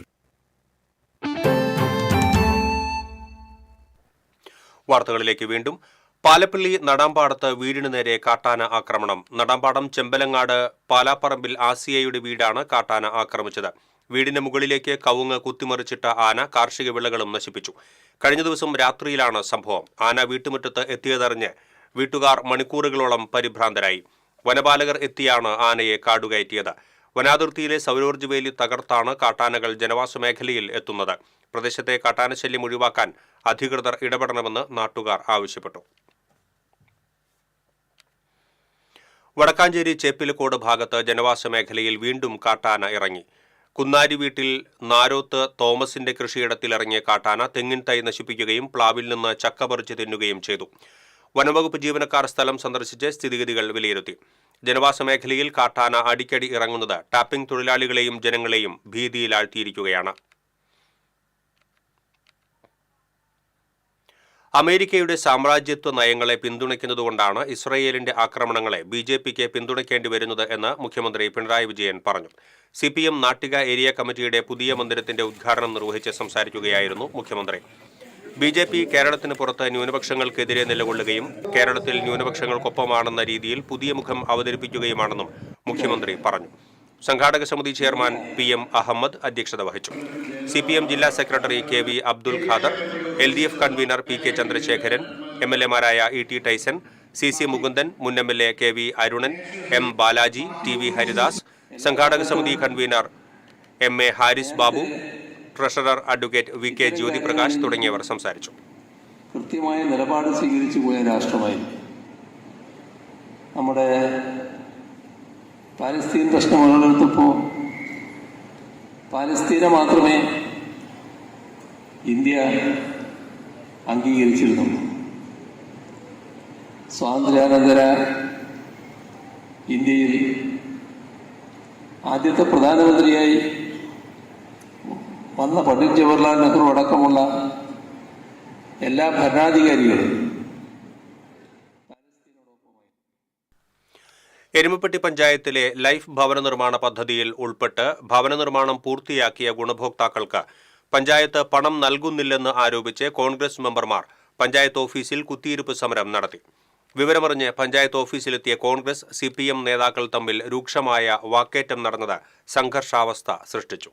വാർത്തകളിലേക്ക് വീണ്ടും. പാലപ്പള്ളി നടാമ്പാടത്ത് വീടിനു നേരെ കാട്ടാന ആക്രമണം. നടാമ്പാടം ചെമ്പലങ്ങാട് പാലാപ്പറമ്പിൽ ആസിയയുടെ വീടാണ് കാട്ടാന ആക്രമിച്ചത്. വീടിന് മുകളിലേക്ക് കവുങ്ങ് കുത്തിമറിച്ചിട്ട ആന കാർഷിക വിളകളും നശിപ്പിച്ചു. കഴിഞ്ഞ ദിവസം രാത്രിയിലാണ് സംഭവം. ആന വീട്ടുമുറ്റത്ത് എത്തിയതറിഞ്ഞ് വീട്ടുകാർ മണിക്കൂറുകളോളം പരിഭ്രാന്തരായി. വനപാലകർ എത്തിയാണ് ആനയെ കാടുകയറ്റിയത്. വനാതിർത്തിയിലെ സൗരോർജ്ജ വേലി തകർത്താണ് കാട്ടാനകൾ ജനവാസ മേഖലയിൽ എത്തുന്നത്. പ്രദേശത്തെ കാട്ടാനശല്യം ഒഴിവാക്കാൻ അധികൃതർ ഇടപെടണമെന്ന് നാട്ടുകാർ ആവശ്യപ്പെട്ടു. വടക്കാഞ്ചേരി ചേപ്പിലക്കോട് ഭാഗത്ത് ജനവാസ മേഖലയിൽ വീണ്ടും കാട്ടാന ഇറങ്ങി. കുന്നാരി വീട്ടിൽ നാരോത്ത് തോമസിന്റെ കൃഷിയിടത്തിലിറങ്ങിയ കാട്ടാന തെങ്ങിൻ തൈ നശിപ്പിക്കുകയും പ്ലാവിൽ നിന്ന് ചക്ക പറിച്ച് തിന്നുകയും ചെയ്തു. വനംവകുപ്പ് ജീവനക്കാർ സ്ഥലം സന്ദർശിച്ച് സ്ഥിതിഗതികൾ വിലയിരുത്തി. ജനവാസ മേഖലയിൽ കാട്ടാന അടിക്കടി ഇറങ്ങുന്നത് ടാപ്പിംഗ് തൊഴിലാളികളെയും ജനങ്ങളെയും ഭീതിയിലാഴ്ത്തിയിരിക്കുകയാണ്. അമേരിക്കയുടെ സാമ്രാജ്യത്വ നയങ്ങളെ പിന്തുണയ്ക്കുന്നതുകൊണ്ടാണ് ഇസ്രയേലിന്റെ ആക്രമണങ്ങളെ ബി.ജെ.പിക്ക് പിന്തുണയ്ക്കേണ്ടി വരുന്നത് എന്ന് മുഖ്യമന്ത്രി പിണറായി വിജയൻ പറഞ്ഞു. CPM നാട്ടിക ഏരിയ കമ്മിറ്റിയുടെ പുതിയ മന്ദിരത്തിന്റെ ഉദ്ഘാടനം നിർവഹിച്ച് സംസാരിക്കുകയായിരുന്നു മുഖ്യമന്ത്രി. ബി.ജെ.പി കേരളത്തിന് പുറത്ത് ന്യൂനപക്ഷങ്ങൾക്കെതിരെ നിലകൊള്ളുകയും കേരളത്തിൽ ന്യൂനപക്ഷങ്ങൾക്കൊപ്പമാണെന്ന രീതിയിൽ പുതിയ മുഖം അവതരിപ്പിക്കുകയുമാണെന്നും മുഖ്യമന്ത്രി പറഞ്ഞു. സംഘാടക സമിതി ചെയർമാൻ PM അഹമ്മദ് അധ്യക്ഷത വഹിച്ചു. CPM ജില്ലാ secretary KV Abdul Khader, LDF convener PK Chandrasekharan, MLA-മാരായ ET ടൈസൺ, CC മുകുന്ദൻ, മുൻ MLA KV Arunan, M Balaji, TV Haridas, സംഘാടക സമിതി convener MA Haris Babu, treasurer advocate VK Jyothiprakash തുടങ്ങിയവർ സംസാരിച്ചു. കൃത്യമായ നിലപാട് സ്വീകരിച്ചു പോയ രാഷ്ട്രമായി നമ്മുടെ പാലസ്തീൻ പ്രശ്നം ഉടലെടുത്തപ്പോൾ പാലസ്തീനെ മാത്രമേ ഇന്ത്യ അംഗീകരിച്ചിരുന്നുള്ളൂ. സ്വാതന്ത്ര്യാനന്തര ഇന്ത്യയിൽ ആദ്യത്തെ പ്രധാനമന്ത്രിയായി വന്ന പണ്ഡിറ്റ് ജവഹർലാൽ നെഹ്റു അടക്കമുള്ള എല്ലാ ഭരണാധികാരികളും എരുമപ്പെട്ടി പഞ്ചായത്തിലെ ലൈഫ് ഭവന നിർമ്മാണ പദ്ധതിയിൽ ഉൾപ്പെട്ട് ഭവന നിർമ്മാണം പൂർത്തിയാക്കിയ ഗുണഭോക്താക്കൾക്ക് പഞ്ചായത്ത് പണം നൽകുന്നില്ലെന്ന് ആരോപിച്ച് കോൺഗ്രസ് മെമ്പർമാർ പഞ്ചായത്ത് ഓഫീസിൽ കുത്തിയിരിപ്പ് സമരം നടത്തി. വിവരമറിഞ്ഞ് പഞ്ചായത്ത് ഓഫീസിലെത്തിയ കോൺഗ്രസ് CPM നേതാക്കൾ തമ്മിൽ രൂക്ഷമായ വാക്കേറ്റം നടന്നത് സംഘർഷാവസ്ഥ സൃഷ്ടിച്ചു.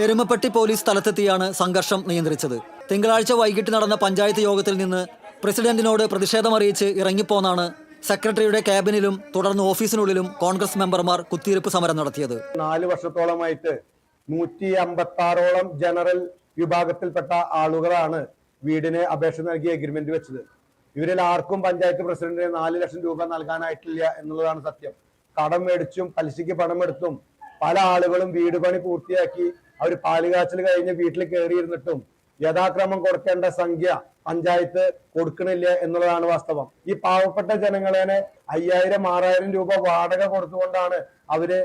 എരുമപ്പെട്ടി പോലീസ് സ്ഥലത്തെത്തിയാണ് സംഘർഷം നിയന്ത്രിച്ചത്. തിങ്കളാഴ്ച വൈകിട്ട് നടന്ന പഞ്ചായത്ത് യോഗത്തിൽ നിന്ന് പ്രസിഡന്റിനോട് പ്രതിഷേധമറിയിച്ച് ഇറങ്ങിപ്പോന്നാണ് സെക്രട്ടറിയുടെ ക്യാബിനിലും തുടർന്ന് ഓഫീസിനുള്ളിലും കോൺഗ്രസ് മെമ്പർമാർ കുത്തിയിരിപ്പ് സമരം നടത്തിയത്. 4 വർഷത്തോളമായിട്ട് 156ഓളം ജനറൽ വിഭാഗത്തിൽപ്പെട്ട ആളുകളാണ് വീടിന് അപേക്ഷ നൽകി എഗ്രിമെന്റ് വെച്ചത്. ഇവരിൽ ആർക്കും പഞ്ചായത്ത് പ്രസിഡന്റിന് 4 ലക്ഷം രൂപ നൽകാനായിട്ടില്ല എന്നുള്ളതാണ് സത്യം. കടം മേടിച്ചും പലിശയ്ക്ക് പണമെടുത്തും പല ആളുകളും വീട് പണി പൂർത്തിയാക്കി അവർ പാലുകാച്ചൽ കഴിഞ്ഞ് വീട്ടിൽ കയറിയിരുന്നിട്ടും യഥാക്രമം കൊടുക്കേണ്ട സംഖ്യ പഞ്ചായത്ത് കൊടുക്കണില്ല എന്നുള്ളതാണ് വാസ്തവം. ഈ പാവപ്പെട്ട ജനങ്ങളെ 5000-6000 രൂപ വാടക കൊടുത്തുകൊണ്ടാണ് അവര്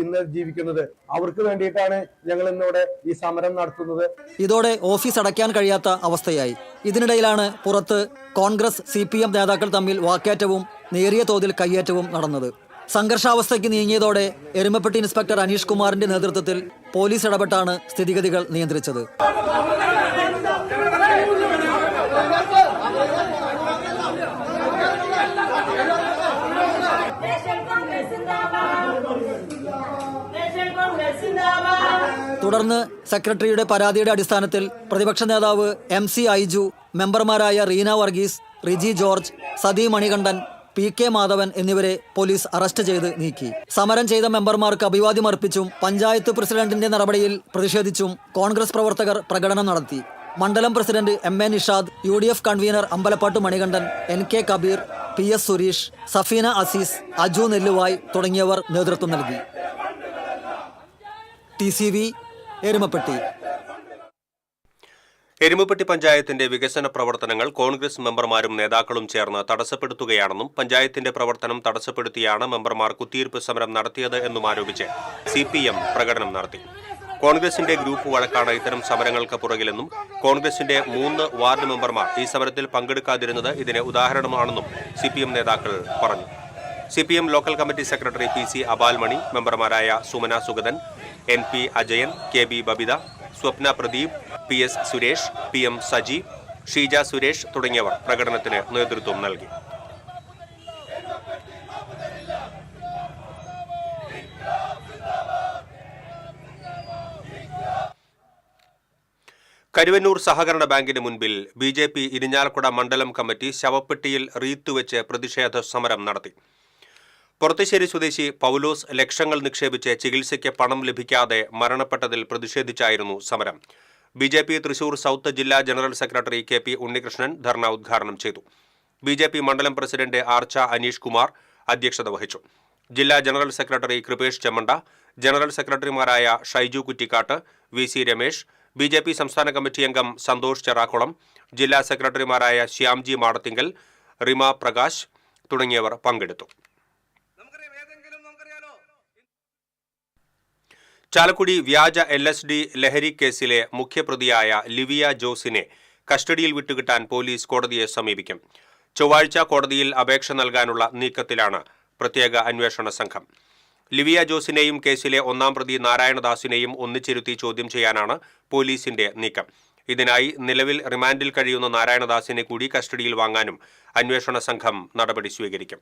ഇന്ന് ജീവിക്കുന്നത്. അവർക്ക് വേണ്ടിയിട്ടാണ് ഞങ്ങൾ ഇന്നിവിടെ ഈ സമരം നടത്തുന്നത്. ഇതോടെ ഓഫീസ് അടയ്ക്കാൻ കഴിയാത്ത അവസ്ഥയായി. ഇതിനിടയിലാണ് പുറത്ത് കോൺഗ്രസ് CPM നേതാക്കൾ തമ്മിൽ വാക്കേറ്റവും നേരിയ തോതിൽ കയ്യേറ്റവും നടന്നത്. സംഘർഷാവസ്ഥയ്ക്ക് നീങ്ങിയതോടെ എരുമപ്പെട്ടി ഇൻസ്പെക്ടർ അനീഷ് കുമാറിന്റെ നേതൃത്വത്തിൽ പോലീസ് ഇടപെട്ടാണ് സ്ഥിതിഗതികൾ നിയന്ത്രിച്ചത്. തുടർന്ന് സെക്രട്ടറിയുടെ പരാതിയുടെ അടിസ്ഥാനത്തിൽ പ്രതിപക്ഷ നേതാവ് MC ഐജു, മെമ്പർമാരായ റീന വർഗീസ്, റിജി ജോർജ്, സതി മണികണ്ഠൻ, PK മാധവൻ എന്നിവരെ പോലീസ് അറസ്റ്റ് ചെയ്ത് നീക്കി. സമരം ചെയ്ത മെമ്പർമാർക്ക് അഭിവാദ്യം അർപ്പിച്ചും പഞ്ചായത്ത് പ്രസിഡന്റിന്റെ നടപടിയിൽ പ്രതിഷേധിച്ചും കോൺഗ്രസ് പ്രവർത്തകർ പ്രകടനം നടത്തി. മണ്ഡലം president MA Nishad, UDF convener Ambalappattu Manikandan, NK Kabeer, PS Suresh, Safeena Azeez, Aju Nelluvai തുടങ്ങിയവർ നേതൃത്വം നൽകി. TCV എരുമപ്പെട്ടി. എരുമപ്പെട്ടി പഞ്ചായത്തിന്റെ വികസന പ്രവർത്തനങ്ങൾ കോൺഗ്രസ് മെമ്പർമാരും നേതാക്കളും ചേർന്ന് തടസ്സപ്പെടുത്തുകയാണെന്നും പഞ്ചായത്തിന്റെ പ്രവർത്തനം തടസ്സപ്പെടുത്തിയാണ് മെമ്പർമാർ കുത്തിയിരിപ്പ് സമരം നടത്തിയത് എന്നും ആരോപിച്ച് CPM പ്രകടനം നടത്തി. കോൺഗ്രസിന്റെ ഗ്രൂപ്പ് വഴക്കാണ് ഇത്തരം സമരങ്ങൾക്ക് പുറകിലെന്നും കോൺഗ്രസിന്റെ 3 വാർഡ് മെമ്പർമാർ ഈ സമരത്തിൽ പങ്കെടുക്കാതിരുന്നത് ഇതിന് ഉദാഹരണമാണെന്നും CPM നേതാക്കൾ പറഞ്ഞു. CPM local committee secretary PC അബാൽമണി, മെമ്പർമാരായ സുമന സുഗതൻ, NP അജയൻ, KB ബബിത, സ്വപ്ന പ്രദീപ്, PS സുരേഷ്, PM സജി, ഷീജ സുരേഷ് തുടങ്ങിയവർ പ്രകടനത്തിന് നേതൃത്വം നൽകി. കരുവന്നൂർ സഹകരണ ബാങ്കിന് മുൻപിൽ BJP ഇരിഞ്ഞാലക്കുട മണ്ഡലം കമ്മിറ്റി ശവപ്പെട്ടിയിൽ റീത്തുവെച്ച് പ്രതിഷേധ സമരം നടത്തി. പൊറത്തുശ്ശേരി സ്വദേശി പൗലോസ് ലക്ഷങ്ങൾ നിക്ഷേപിച്ച് ചികിത്സയ്ക്ക് പണം ലഭിക്കാതെ മരണപ്പെട്ടതിൽ പ്രതിഷേധിച്ചായിരുന്നു സമരം. BJP തൃശൂർ സൗത്ത് ജില്ലാ ജനറൽ സെക്രട്ടറി KP ഉണ്ണികൃഷ്ണൻ ധർണ ഉദ്ഘാടനം ചെയ്തു. BJP മണ്ഡലം പ്രസിഡന്റ് ആർച്ച അനീഷ് കുമാർ അധ്യക്ഷത വഹിച്ചു. ജില്ലാ general secretary Kripesh Chemmanda, general സെക്രട്ടറിമാരായ ഷൈജു കുറ്റിക്കാട്ട്, VC രമേശ്, BJP സംസ്ഥാന കമ്മിറ്റി അംഗം സന്തോഷ് ചെറാക്കുളം, ജില്ലാ സെക്രട്ടറിമാരായ ശ്യാംജി മാടത്തിങ്കൽ, റിമ പ്രകാശ്, തുടങ്ങിയവർ പങ്കെടുത്തു. ചാലക്കുടി വ്യാജ LSD ലഹരി കേസിലെ മുഖ്യപ്രതിയായ ലിവിയ ജോസിനെ കസ്റ്റഡിയിൽ വിട്ടുകിട്ടാൻ പോലീസ് കോടതിയെ സമീപിക്കും. ചൊവ്വാഴ്ച കോടതിയിൽ അപേക്ഷ നൽകാനുള്ള നീക്കത്തിലാണ് പ്രത്യേക അന്വേഷണ സംഘം. ലിവിയ ജോസിനെയും കേസിലെ ഒന്നാം പ്രതി നാരായണദാസിനെയും ഒന്നിച്ചിരുത്തി ചോദ്യം ചെയ്യാനാണ് പോലീസിന്റെ നീക്കം. ഇതിനായി നിലവിൽ റിമാൻഡിൽ കഴിയുന്ന നാരായണദാസിനെ കൂടി കസ്റ്റഡിയിൽ വാങ്ങാനും അന്വേഷണ സംഘം നടപടി സ്വീകരിക്കും.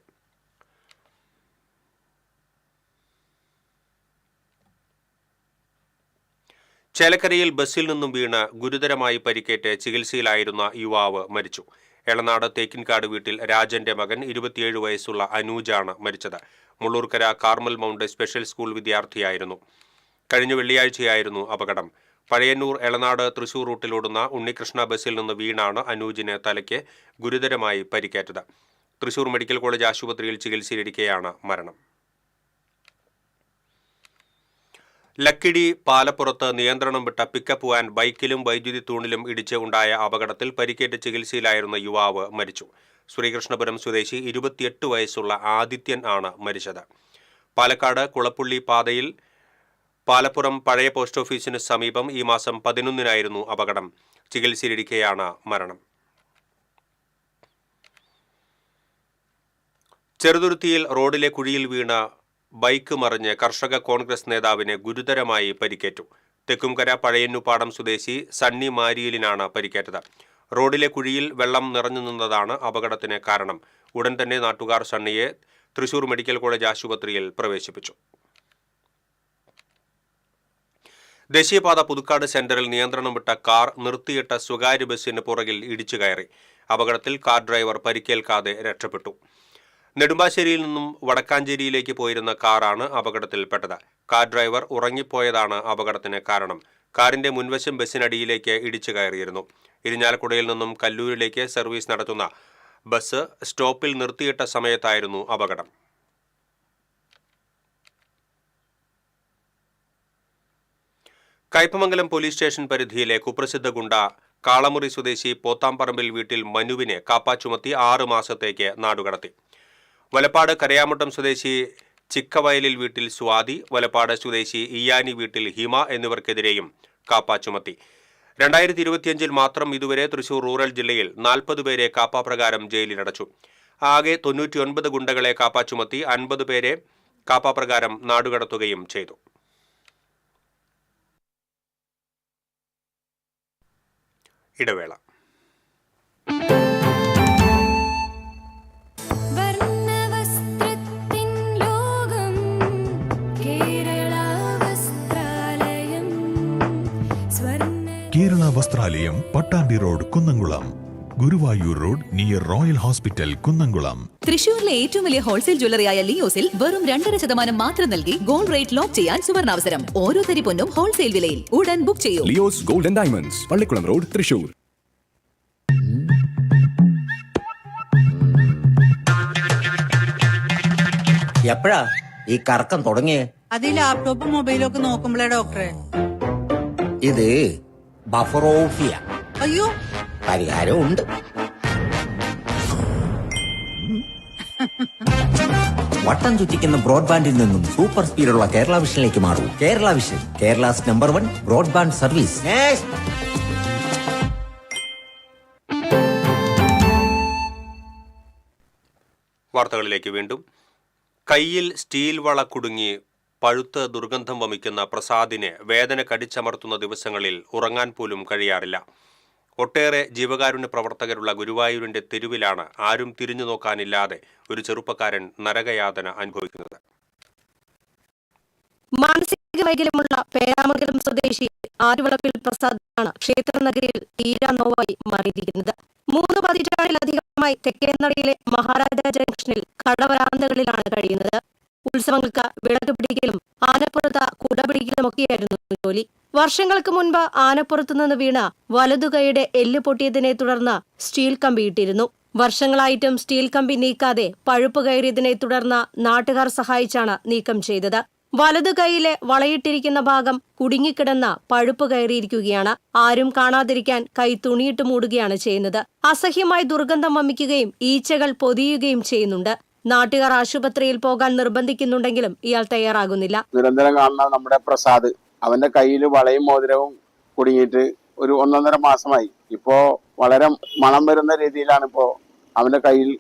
ചേലക്കരയിൽ ബസ്സിൽ നിന്നും വീണ് ഗുരുതരമായി പരിക്കേറ്റ് ചികിത്സയിലായിരുന്ന യുവാവ് മരിച്ചു. എളനാട് തേക്കിൻകാട് വീട്ടിൽ രാജന്റെ മകൻ 27 വയസ്സുള്ള അനൂജാണ് മരിച്ചത്. Mullurkara Carmel Mount special school വിദ്യാർത്ഥിയായിരുന്നു. കഴിഞ്ഞ വെള്ളിയാഴ്ചയായിരുന്നു അപകടം. പഴയന്നൂർ എളനാട് തൃശൂർ റൂട്ടിലോടുന്ന ഉണ്ണികൃഷ്ണ ബസ്സിൽ നിന്ന് വീണാണ് അനൂജിന് തലയ്ക്ക് ഗുരുതരമായി പരിക്കേറ്റത്. തൃശൂർ മെഡിക്കൽ കോളേജ് ആശുപത്രിയിൽ ചികിത്സയിലിരിക്കെയാണ് മരണം. ലക്കിടി പാലപ്പുറത്ത് നിയന്ത്രണം വിട്ട പിക്കപ്പ് വാൻ ബൈക്കിലും വൈദ്യുതി തൂണിലും ഇടിച്ച് ഉണ്ടായ അപകടത്തിൽ പരിക്കേറ്റ് ചികിത്സയിലായിരുന്ന യുവാവ് മരിച്ചു. ശ്രീകൃഷ്ണപുരം സ്വദേശി 28 വയസ്സുള്ള ആദിത്യൻ ആണ് മരിച്ചത്. പാലക്കാട് കുളപ്പുള്ളി പാതയിൽ പാലപ്പുറം പഴയ പോസ്റ്റ് ഓഫീസിന് സമീപം ഈ മാസം 11-നായിരുന്നു അപകടം. ചികിത്സയിലിരിക്കെയാണ് മരണം. ചെറുതുരുത്തിയിൽ റോഡിലെ കുഴിയിൽ വീണ ബൈക്ക് മറിഞ്ഞ് കർഷക കോൺഗ്രസ് നേതാവിന് ഗുരുതരമായി പരിക്കേറ്റു. തെക്കുംകര പഴയന്നുപാടം സ്വദേശി സണ്ണി മാരിയിലിനാണ് പരിക്കേറ്റത്. റോഡിലെ കുഴിയിൽ വെള്ളം നിറഞ്ഞു നിന്നതാണ് അപകടത്തിന് കാരണം. ഉടൻ തന്നെ നാട്ടുകാർ സണ്ണിയെ തൃശൂർ മെഡിക്കൽ കോളേജ് ആശുപത്രിയിൽ പ്രവേശിപ്പിച്ചു. ദേശീയപാത പുതുക്കാട് സെന്ററിൽ നിയന്ത്രണം വിട്ട കാർ നിർത്തിയിട്ട സ്വകാര്യ ബസ്സിന് പുറകിൽ ഇടിച്ചു കയറി. അപകടത്തിൽ കാർ ഡ്രൈവർ പരിക്കേൽക്കാതെ രക്ഷപ്പെട്ടു. നെടുമ്പാശ്ശേരിയിൽ നിന്നും വടക്കാഞ്ചേരിയിലേക്ക് പോയിരുന്ന കാറാണ് അപകടത്തിൽപ്പെട്ടത്. കാർ ഡ്രൈവർ ഉറങ്ങിപ്പോയതാണ് അപകടത്തിന് കാരണം. കാറിന്റെ മുൻവശം ബസ്സിനടിയിലേക്ക് ഇടിച്ചു കയറിയിരുന്നു. ഇരിഞ്ഞാലക്കുടയിൽ നിന്നും കല്ലൂരിലേക്ക് സർവീസ് നടത്തുന്ന ബസ് സ്റ്റോപ്പിൽ നിർത്തിയിട്ട സമയത്തായിരുന്നു അപകടം. കയ്പമംഗലം പോലീസ് സ്റ്റേഷൻ പരിധിയിലെ കുപ്രസിദ്ധ ഗുണ്ട കാളമുറി സ്വദേശി പോത്താംപറമ്പിൽ വീട്ടിൽ മനുവിനെ കാപ്പ ചുമത്തി 6 മാസത്തേക്ക് നാടുകടത്തി. വലപ്പാട് കരയാമുട്ടം സ്വദേശി ചിക്കവയലിൽ വീട്ടിൽ സ്വാതി, വലപ്പാട് സ്വദേശി ഇയാനി വീട്ടിൽ ഹിമ എന്നിവർക്കെതിരെയും കാപ്പ ചുമത്തി. 2025 മാത്രം ഇതുവരെ തൃശൂർ റൂറൽ ജില്ലയിൽ 40 പേരെ കാപ്പ പ്രകാരം ജയിലിലടച്ചു. ആകെ 99 ഗുണ്ടകളെ കാപ്പ ചുമത്തി 50 പേരെ കാപ്പ പ്രകാരം നാടുകടത്തുകയും ചെയ്തു. ഇടവേള. Kerala Vasthralayam, Pattambi road, Kunnamkulam. Guruvayur road near royal hospital, Kunnamkulam. തൃശൂരിലെ ഏറ്റവും വലിയ ഹോൾസെയിൽ ജ്വല്ലറിയായ ലിയോസിൽ വെറും 2.5% മാത്രം നൽകി ഗോൾഡ് റേറ്റ് ലോക്ക് ചെയ്യാൻ സുവർണാവസരം. ഓരോ തരി പൊന്നും ഹോൾസെയിൽ വിലയിൽ. ഉടൻ ബുക്ക് ചെയ്യൂ. Leo's gold and diamonds, Pallikulam road, Thrissur. എപ്പോഴാ ഈ കറക്കം തുടങ്ങിയേ? അത് ലാപ്ടോപ്പും മൊബൈലും ഒക്കെ നോക്കുമ്പോഴേ ഡോക്ടറെ. ഇത് ബഫറോഫിയ. അയ്യോ, പരിഹാരം ഉണ്ട്. വട്ടം ചുറ്റിക്കുന്ന ബ്രോഡ്ബാൻഡിൽ നിന്നും സൂപ്പർ സ്പീഡുള്ള കേരള വിഷനിലേക്ക് മാറൂ. Kerala vision, Kerala's number 1 broadband service. വാർത്തകളിലേക്ക് വീണ്ടും. കയ്യിൽ സ്റ്റീൽ വള കുടുങ്ങി പഴുത്ത് ദുർഗന്ധം വമിക്കുന്ന പ്രസാദിനെ വേദന കടിച്ചമർത്തുന്ന ദിവസങ്ങളിൽ ഉറങ്ങാൻ പോലും കഴിയാറില്ല. ഒട്ടേറെ ജീവകാരുണ്യ പ്രവർത്തകരുള്ള ഗുരുവായൂരിന്റെ തെരുവിലാണ് ആരും തിരിഞ്ഞു നോക്കാനില്ലാതെ ഒരു ചെറുപ്പക്കാരൻ നരകയാതന അനുഭവിക്കുന്നത്. മാനസിക വൈകല്യമുള്ള പേരാമംഗലം സ്വദേശി ആരുവളപ്പിൽ പ്രസാദാണ് ക്ഷേത്രനഗരിയിൽ തീരാനോവായി മാറിയിരിക്കുന്നത്. 3 പതിറ്റാണ്ടിലധികമായി തെക്കേനടയിലെ മഹാരാജ ജംഗ്ഷനിൽ കടവരാന്തകളിലാണ് കഴിയുന്നത്. ഉത്സവങ്ങൾക്ക് വിളക്ക് പിടിക്കലും ആനപ്പുറത്ത് കുടപിടിക്കലുമൊക്കെയായിരുന്നു ജോലി. വർഷങ്ങൾക്ക് മുൻപ് ആനപ്പുറത്തുനിന്ന് വീണ വലതുകൈയുടെ എല്ല് പൊട്ടിയതിനെ തുടർന്ന് സ്റ്റീൽ കമ്പി ഇട്ടിരുന്നു. വർഷങ്ങളായിട്ടും സ്റ്റീൽ കമ്പി നീക്കാതെ പഴുപ്പ് കയറിയതിനെ തുടർന്ന് നാട്ടുകാർ സഹായിച്ചാണ് നീക്കം ചെയ്തത്. വലതു കൈയിലെ വളയിട്ടിരിക്കുന്ന ഭാഗം കുടുങ്ങിക്കിടന്ന പഴുപ്പ് കയറിയിരിക്കുകയാണ്. ആരും കാണാതിരിക്കാൻ കൈ തുണിയിട്ട് മൂടുകയാണ് ചെയ്യുന്നത്. അസഹ്യമായി ദുർഗന്ധം വമിക്കുകയും ഈച്ചകൾ പൊതിയുകയും ചെയ്യുന്നുണ്ട്. നാട്ടുകാർ ആശുപത്രിയിൽ പോകാൻ നിർബന്ധിക്കുന്നുണ്ടെങ്കിലും ഇയാൾ തയ്യാറാകുന്നില്ല. നിരന്തരം കാണുന്ന നമ്മുടെ പ്രസാദ്, അവന്റെ കയ്യിൽ വളയും മോതിരവും കുടുങ്ങിയിട്ട് ഒരു 1.5 മാസമായി. ഇപ്പോ വളരെ മണം വരുന്ന രീതിയിലാണ് ഇപ്പോ അവന്റെ കയ്യിൽ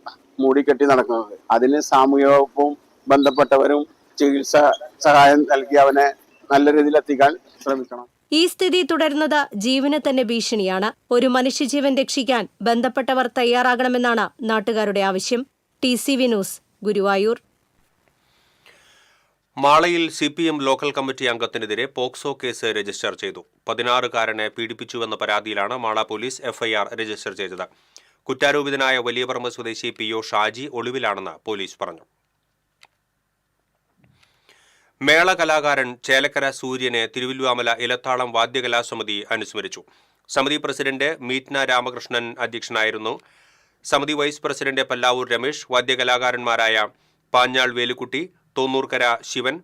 മൂടിക്കെട്ടി നടക്കുന്നത്. അതിന് സാമൂഹ്യ വകുപ്പും ബന്ധപ്പെട്ടവരും ചികിത്സ സഹായം നൽകി അവനെ നല്ല രീതിയിൽ എത്തിക്കാൻ ശ്രമിക്കണം. ഈ സ്ഥിതി തുടരുന്നത് ജീവന് തന്നെ ഭീഷണിയാണ്. ഒരു മനുഷ്യജീവൻ രക്ഷിക്കാൻ ബന്ധപ്പെട്ടവർ തയ്യാറാകണമെന്നാണ് നാട്ടുകാരുടെ ആവശ്യം. TCV news, Guruvayur. മാളയിൽ CPM ലോക്കൽ കമ്മിറ്റി അംഗത്തിനെതിരെ പോക്സോ കേസ് രജിസ്റ്റർ ചെയ്തു. 16-കാരനെ പീഡിപ്പിച്ചുവെന്ന പരാതിയിലാണ് മാള പോലീസ് FIR രജിസ്റ്റർ ചെയ്തത്. കുറ്റാരോപിതനായ വലിയപറമ്പ് സ്വദേശി PO ഷാജി ഒളിവിലാണെന്ന് പോലീസ് പറഞ്ഞു. മേള കലാകാരൻ ചേലക്കര സൂര്യനെ തിരുവല്ലുവാമല ഇലത്താളം വാദ്യകലാസമിതി അനുസ്മരിച്ചു. സമിതി പ്രസിഡന്റ് മീറ്റ്ന രാമകൃഷ്ണൻ അധ്യക്ഷനായിരുന്നു. സമിതി വൈസ് പ്രസിഡന്റ് പല്ലാവൂർ രമേശ്, വാദ്യകലാകാരന്മാരായ പാഞ്ഞാൾ വേലുക്കുട്ടി, തോന്നൂർക്കര ശിവൻ,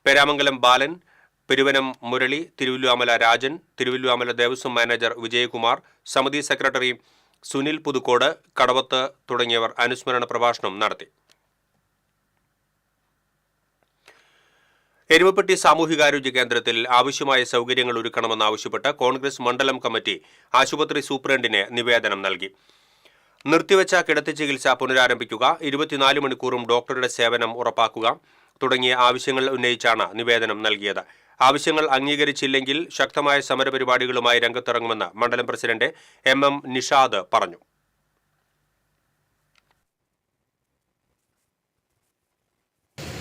പേരാമംഗലം ബാലൻ, പെരുവനം മുരളി, തിരുവല്ലുവാമല രാജൻ, തിരുവല്ലുവാമല ദേവസ്വം മാനേജർ വിജയകുമാർ, സമിതി സെക്രട്ടറി സുനിൽ പുതുക്കോട്, കടവത്ത് തുടങ്ങിയവർ അനുസ്മരണ പ്രഭാഷണം നടത്തി. എരുമപ്പെട്ടി സാമൂഹികാരോഗ്യ കേന്ദ്രത്തിൽ ആവശ്യമായ സൗകര്യങ്ങൾ ഒരുക്കണമെന്നാവശ്യപ്പെട്ട് കോൺഗ്രസ് മണ്ഡലം കമ്മിറ്റി ആശുപത്രി സൂപ്രണ്ടിന് നിവേദനം നൽകി. നിർത്തിവെച്ച കിടത്തി ചികിത്സ പുനരാരംഭിക്കുക, 24 മണിക്കൂറും ഡോക്ടറുടെ സേവനം ഉറപ്പാക്കുക തുടങ്ങിയ ആവശ്യങ്ങൾ ഉന്നയിച്ചാണ് നിവേദനം നൽകിയത്. ആവശ്യങ്ങൾ അംഗീകരിച്ചില്ലെങ്കിൽ ശക്തമായ സമരപരിപാടികളുമായി രംഗത്തിറങ്ങുമെന്ന് മണ്ഡലം പ്രസിഡന്റ് MM നിഷാദ് പറഞ്ഞു.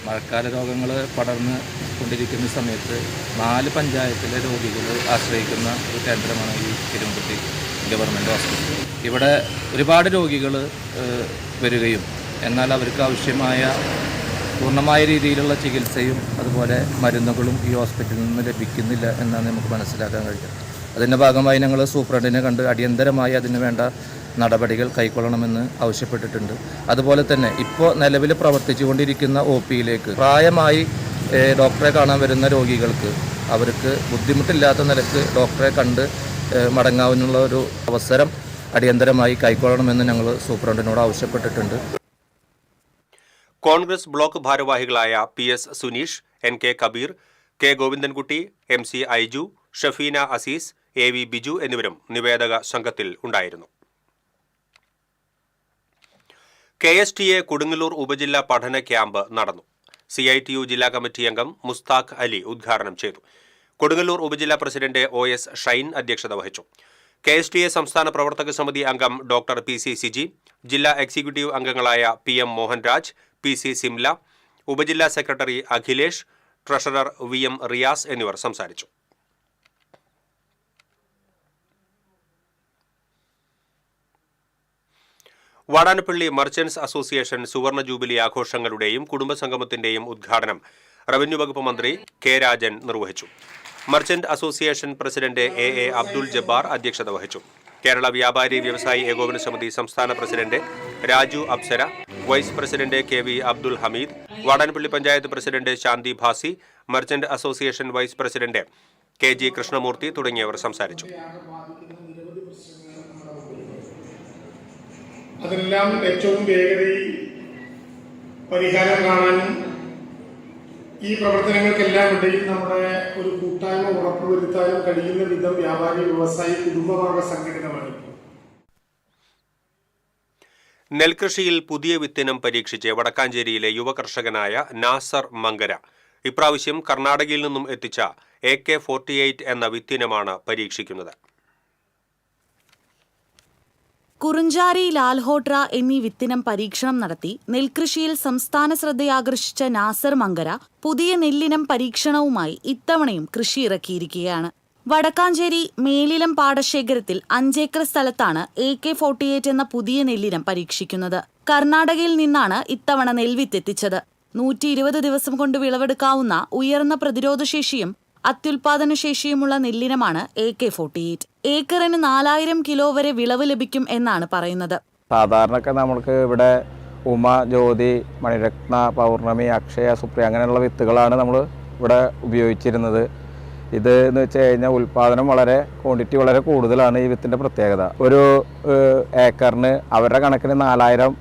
മഴക്കാല രോഗങ്ങൾ പടർന്ന് കൊണ്ടിരിക്കുന്ന സമയത്ത് 4 പഞ്ചായത്തിലെ രോഗികൾ ആശ്രയിക്കുന്ന ഒരു കേന്ദ്രമാണ് ഈ എരുമപ്പെട്ടി ഗവൺമെൻറ് ഹോസ്പിറ്റൽ. ഇവിടെ ഒരുപാട് രോഗികൾ വരികയും എന്നാൽ അവർക്ക് ആവശ്യമായ പൂർണ്ണമായ രീതിയിലുള്ള ചികിത്സയും അതുപോലെ മരുന്നുകളും ഈ ഹോസ്പിറ്റലിൽ നിന്ന് ലഭിക്കുന്നില്ല എന്നാണ് നമുക്ക് മനസ്സിലാക്കാൻ കഴിയുന്നത്. അതിൻ്റെ ഭാഗമായി ഞങ്ങൾ സൂപ്രണ്ടിനെ കണ്ട് അടിയന്തരമായി അതിന് വേണ്ട നടപടികൾ കൈക്കൊള്ളണമെന്ന് ആവശ്യപ്പെട്ടിട്ടുണ്ട്. അതുപോലെ തന്നെ ഇപ്പോൾ നിലവിൽ പ്രവർത്തിച്ചുകൊണ്ടിരിക്കുന്ന OPയിലേക്ക് പ്രായമായി ഡോക്ടറെ കാണാൻ വരുന്ന രോഗികൾക്ക് അവർക്ക് ബുദ്ധിമുട്ടില്ലാത്ത നിലക്ക് ഡോക്ടറെ കണ്ട് മടങ്ങാവുന്ന ഒരു അവസരം അടിയന്തരമായി കൈക്കൊള്ളണമെന്ന് ഞങ്ങൾ സൂപ്രണ്ടിനോട് ആവശ്യപ്പെട്ടിട്ടുണ്ട്. കോൺഗ്രസ് ബ്ലോക്ക് ഭാരവാഹികളായ PS Suneesh, NK Kabeer, K Govindankutty, MC Aiju, Shafeena Azeez, AV Biju എന്നിവരും നിവേദക സംഘത്തിൽ ഉണ്ടായിരുന്നു. KSTA കൊടുങ്ങല്ലൂർ ഉപജില്ലാ പഠന ക്യാമ്പ് നടന്നു. CITU ജില്ലാ കമ്മിറ്റി അംഗം മുസ്താഖ് അലി ഉദ്ഘാടനം ചെയ്തു. കൊടുങ്ങല്ലൂർ ഉപജില്ലാ പ്രസിഡന്റ് OS ഷൈൻ അധ്യക്ഷത വഹിച്ചു. KSTA സംസ്ഥാന പ്രവർത്തക സമിതി അംഗം ഡോക്ടർ PC സിജി, ജില്ലാ എക്സിക്യൂട്ടീവ് അംഗങ്ങളായ PM മോഹൻരാജ്, PC സിംല, ഉപജില്ലാ secretary Akhilesh, treasurer VM Riyas എന്നിവർ സംസാരിച്ചു. വാടാനപ്പള്ളി മർച്ചന്റ്സ് അസോസിയേഷൻ സുവർണ ജൂബിലി ആഘോഷങ്ങളുടെയും കുടുംബസംഗമത്തിന്റെയും ഉദ്ഘാടനം റവന്യൂ വകുപ്പ് മന്ത്രി K രാജൻ നിർവഹിച്ചു. Merchant association president AA Abdul Jabbar അധ്യക്ഷത വഹിച്ചു. കേരള വ്യാപാരി വ്യവസായി ഏകോപന സമിതി സംസ്ഥാന president Raju Apsara, vice president KV Abdul Hameed, Vadanappally panchayat president Shanthi Bhasi, merchant association vice president KG Krishnamoorthy തുടങ്ങിയവർ സംസാരിച്ചു. അതിനെല്ലാം ഏറ്റവും വേഗതയിൽ പരിഹാരം കാണാനും ഈ പ്രവർത്തനങ്ങൾക്കെല്ലാം ഇടയിൽ നമ്മുടെ ഒരു കൂട്ടായ്മ ഉറപ്പുവരുത്താനും കഴിയുന്ന വിധം വ്യാപാരി വ്യവസായി കുടുംബമാർഗ സംഘടനമാണ്. നെൽകൃഷിയിൽ പുതിയ വിത്തിനം പരീക്ഷിച്ച് വടക്കാഞ്ചേരിയിലെ യുവകർഷകനായ നാസർ മങ്കര ഇപ്രാവശ്യം കർണാടകയിൽ നിന്നും എത്തിച്ച AK-48 എന്ന വിത്തിനമാണ് പരീക്ഷിക്കുന്നത്. കുറുഞ്ചാരി, ലാൽഹോട്ര എന്നീ വിത്തിനം പരീക്ഷണം നടത്തി നെൽകൃഷിയിൽ സംസ്ഥാന ശ്രദ്ധയാകർഷിച്ച നാസർ മങ്കര പുതിയ നെല്ലിനം പരീക്ഷണവുമായി ഇത്തവണയും കൃഷി ഇറക്കിയിരിക്കുകയാണ്. വടക്കാഞ്ചേരി മേലിലം പാടശേഖരത്തിൽ 5 ഏക്കർ സ്ഥലത്താണ് AK-48 എന്ന പുതിയ നെല്ലിനം പരീക്ഷിക്കുന്നത്. കർണാടകയിൽ നിന്നാണ് ഇത്തവണ നെൽവിത്തെത്തിച്ചത്. 120 ദിവസം കൊണ്ട് വിളവെടുക്കാവുന്ന ഉയർന്ന പ്രതിരോധശേഷിയും അത്യുൽപാദനശേഷിയുമുള്ള നെല്ലിനമാണ് AK-48. ഏക്കറിന് 4000 കിലോ വരെ വിളവ് ലഭിക്കും എന്നാണ് പറയുന്നത്. സാധാരണയൊക്കെ നമ്മൾക്ക് ഇവിടെ ഉമ, ജ്യോതി, മണിരത്ന, പൗർണമി, അക്ഷയ, സുപ്രിയ അങ്ങനെയുള്ള വിത്തുകളാണ് നമ്മൾ ഇവിടെ ഉപയോഗിച്ചിരുന്നത്. ഇത് എന്ന് വെച്ച് കഴിഞ്ഞാൽ ഉൽപ്പാദനം ക്വാണ്ടിറ്റി വളരെ കൂടുതലാണ്. ഈ വിത്തിൻ്റെ പ്രത്യേകത ഒരു ഏക്കറിന് അവരുടെ കണക്കിന് 4000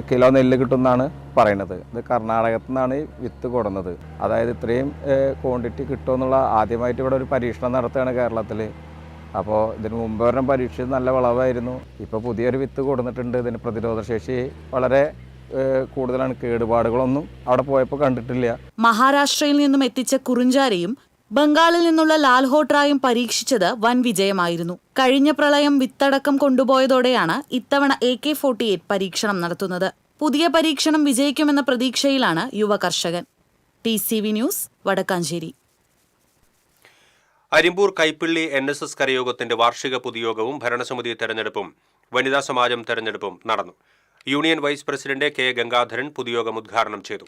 കിലോ നെല്ല് കിട്ടുമെന്നാണ് പറയുന്നത്. ഇത് കർണാടകത്തിൽ നിന്നാണ് ഈ വിത്ത് കൊടുന്നത്. അതായത് ഇത്രയും ക്വാണ്ടിറ്റി കിട്ടുമെന്നുള്ള ആദ്യമായിട്ട് ഇവിടെ ഒരു പരീക്ഷണം നടത്തുകയാണ് കേരളത്തിൽ. അപ്പോൾ ഇതിന് മുമ്പ് ഒരെണ്ണം പരീക്ഷിച്ച് നല്ല വിളവായിരുന്നു. ഇപ്പോൾ പുതിയൊരു വിത്ത് കൊടുത്തിട്ടുണ്ട്. ഇതിന് പ്രതിരോധശേഷി വളരെ കൂടുതലാണ്. കേടുപാടുകളൊന്നും അവിടെ പോയപ്പോൾ കണ്ടിട്ടില്ല. മഹാരാഷ്ട്രയിൽ നിന്നും എത്തിച്ച കുറുഞ്ചാരയും ബംഗാളിൽ നിന്നുള്ള ലാൽഹോട്രായും പരീക്ഷിച്ചത് വൻ വിജയമായിരുന്നു. കഴിഞ്ഞ പ്രളയം വിത്തടക്കം കൊണ്ടുപോയതോടെയാണ് ഇത്തവണ AK-48 പരീക്ഷണം നടത്തുന്നത്. പുതിയ പരീക്ഷണം വിജയിക്കുമെന്ന പ്രതീക്ഷയിലാണ് യുവ കർഷകൻ. TCV news, Vadakkanchery. Arimbur Kaipilly NSS കരയോഗത്തിന്റെ വാർഷിക പൊതുയോഗവും ഭരണസമിതി തെരഞ്ഞെടുപ്പും വനിതാ സമാജം തെരഞ്ഞെടുപ്പും നടന്നു. Union vice president K. Gangadharan പൊതുയോഗം ഉദ്ഘാടനം ചെയ്തു.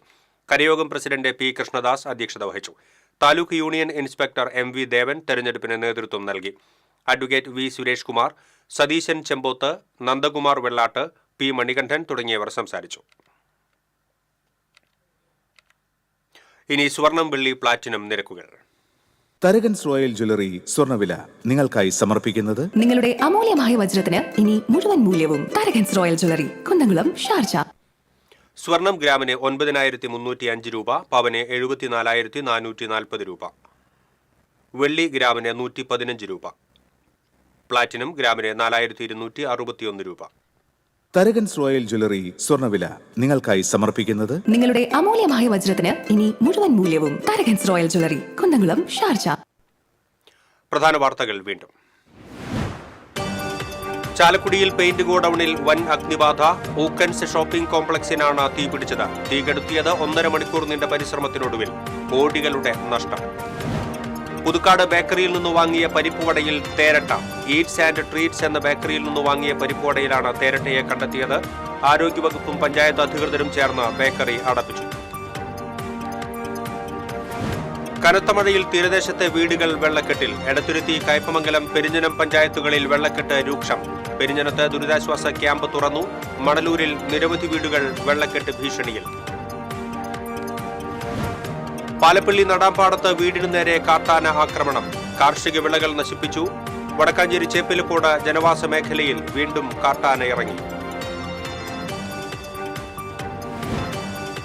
കരയോഗം പ്രസിഡന്റ് P. കൃഷ്ണദാസ് അധ്യക്ഷത വഹിച്ചു. Taluk union inspector MV Devan തെരഞ്ഞെടുപ്പിന് നേതൃത്വം നൽകി. Advocate V. Suresh Kumar, Satheesan Chemboth, Nandakumar Vellatt, P. Manikandan തുടങ്ങിയവർ സംസാരിച്ചു. ഇനി സ്വർണം, വെള്ളി, പ്ലാറ്റിനം നിരക്കുകൾ. തരകൻസ് റോയൽ ജ്വല്ലറി സ്വർണ്ണവില നിങ്ങൾക്കായി സമർപ്പിക്കുന്നത് നിങ്ങളുടെ അമൂല്യമായ വജ്രത്തിന് ഇനി മുഴുവൻ മൂല്യവും Tharakans royal jewellery, Kunnamkulam, Sharjah. സ്വർണം ഗ്രാമിന് 9305 രൂപ, പവന് 74,440 രൂപ, വെള്ളി ഗ്രാമിന് 115 രൂപ, പ്ലാറ്റിനം ഗ്രാമിന് 4261 രൂപ. തരകൻസ് റോയൽ ജ്വല്ലറി സ്വർണ്ണവില നിങ്ങൾക്കായി സമർപ്പിക്കുന്നത് നിങ്ങളുടെ അമൂല്യമായ വജ്രത്തിന് ഇനി മുഴുവൻ മൂല്യവും Tharakans royal jewellery, Kunnamkulam, Sharjah. പ്രധാന വാർത്തകൾ വീണ്ടും. ചാലക്കുടിയിൽ പെയിന്റ് ഗോഡൌണിൽ വൻ അഗ്നിബാധ. ഊക്കൻസ് ഷോപ്പിംഗ് കോംപ്ലക്സിനാണ് തീപിടിച്ചത്. തീകെടുത്തിയത് 1.5 മണിക്കൂർ നീണ്ട പരിശ്രമത്തിനൊടുവിൽ കോടികളുടെ നഷ്ടം. പുതുക്കാട് ബേക്കറിയിൽ നിന്ന് വാങ്ങിയ പരിപ്പുവടയിൽ തേരട്ട. ഈറ്റ്സ് ആൻഡ് ട്രീറ്റ്സ് എന്ന ബേക്കറിയിൽ നിന്ന് വാങ്ങിയ പരിപ്പുവടയിലാണ് തേരട്ടയെ കണ്ടെത്തിയത്. ആരോഗ്യവകുപ്പും പഞ്ചായത്ത് അധികൃതരും ചേർന്ന് ബേക്കറി അടപ്പിച്ചു. കനത്ത മഴയിൽ തീരദേശത്തെ വീടുകൾ വെള്ളക്കെട്ടിൽ. എടത്തുരുത്തി, കയ്പമംഗലം, പെരിഞ്ഞനം പഞ്ചായത്തുകളിൽ വെള്ളക്കെട്ട് രൂക്ഷം. പെരിഞ്ഞനത്ത് ദുരിതാശ്വാസ ക്യാമ്പ് തുറന്നു. മണലൂരിൽ നിരവധി വീടുകൾ വെള്ളക്കെട്ട് ഭീഷണിയിൽ. പാലപ്പള്ളി നടാമ്പാടത്ത് വീടിനു നേരെ കാട്ടാന ആക്രമണം. കാർഷിക വിളകൾ നശിപ്പിച്ചു. വടക്കാഞ്ചേരി ചേപ്പിലക്കോട് ജനവാസ മേഖലയിൽ വീണ്ടും കാട്ടാന ഇറങ്ങി.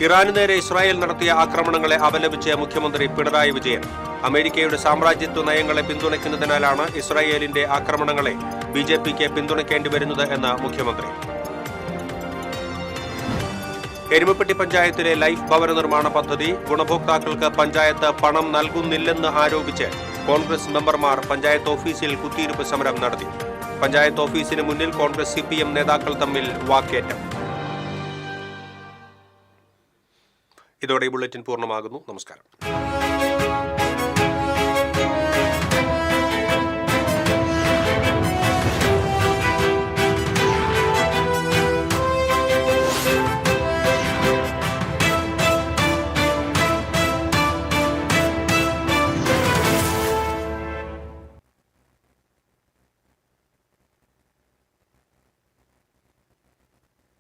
ഇറാനു നേരെ ഇസ്രായേൽ നടത്തിയ ആക്രമണങ്ങളെ അപലപിച്ച് മുഖ്യമന്ത്രി പിണറായി വിജയൻ. അമേരിക്കയുടെ സാമ്രാജ്യത്വ നയങ്ങളെ പിന്തുണയ്ക്കുന്നതിനാലാണ് ഇസ്രായേലിന്റെ ആക്രമണങ്ങളെ BJPക്ക് പിന്തുണയ്ക്കേണ്ടി വരുന്നത് എന്ന് മുഖ്യമന്ത്രി. എരുമപ്പെട്ടി പഞ്ചായത്തിലെ ലൈഫ് ഭവന നിർമ്മാണ പദ്ധതി ഗുണഭോക്താക്കൾക്ക് പഞ്ചായത്ത് പണം നൽകുന്നില്ലെന്ന് ആരോപിച്ച് കോൺഗ്രസ് മെമ്പർമാർ പഞ്ചായത്ത് ഓഫീസിൽ കുത്തിയിരിപ്പ് സമരം നടത്തി. പഞ്ചായത്ത് ഓഫീസിന് മുന്നിൽ കോൺഗ്രസ് CPM നേതാക്കൾ തമ്മിൽ വാക്കേറ്റം. ഇതോടെ ബുള്ളറ്റിൻ പൂർണ്ണമാകുന്നു. നമസ്കാരം.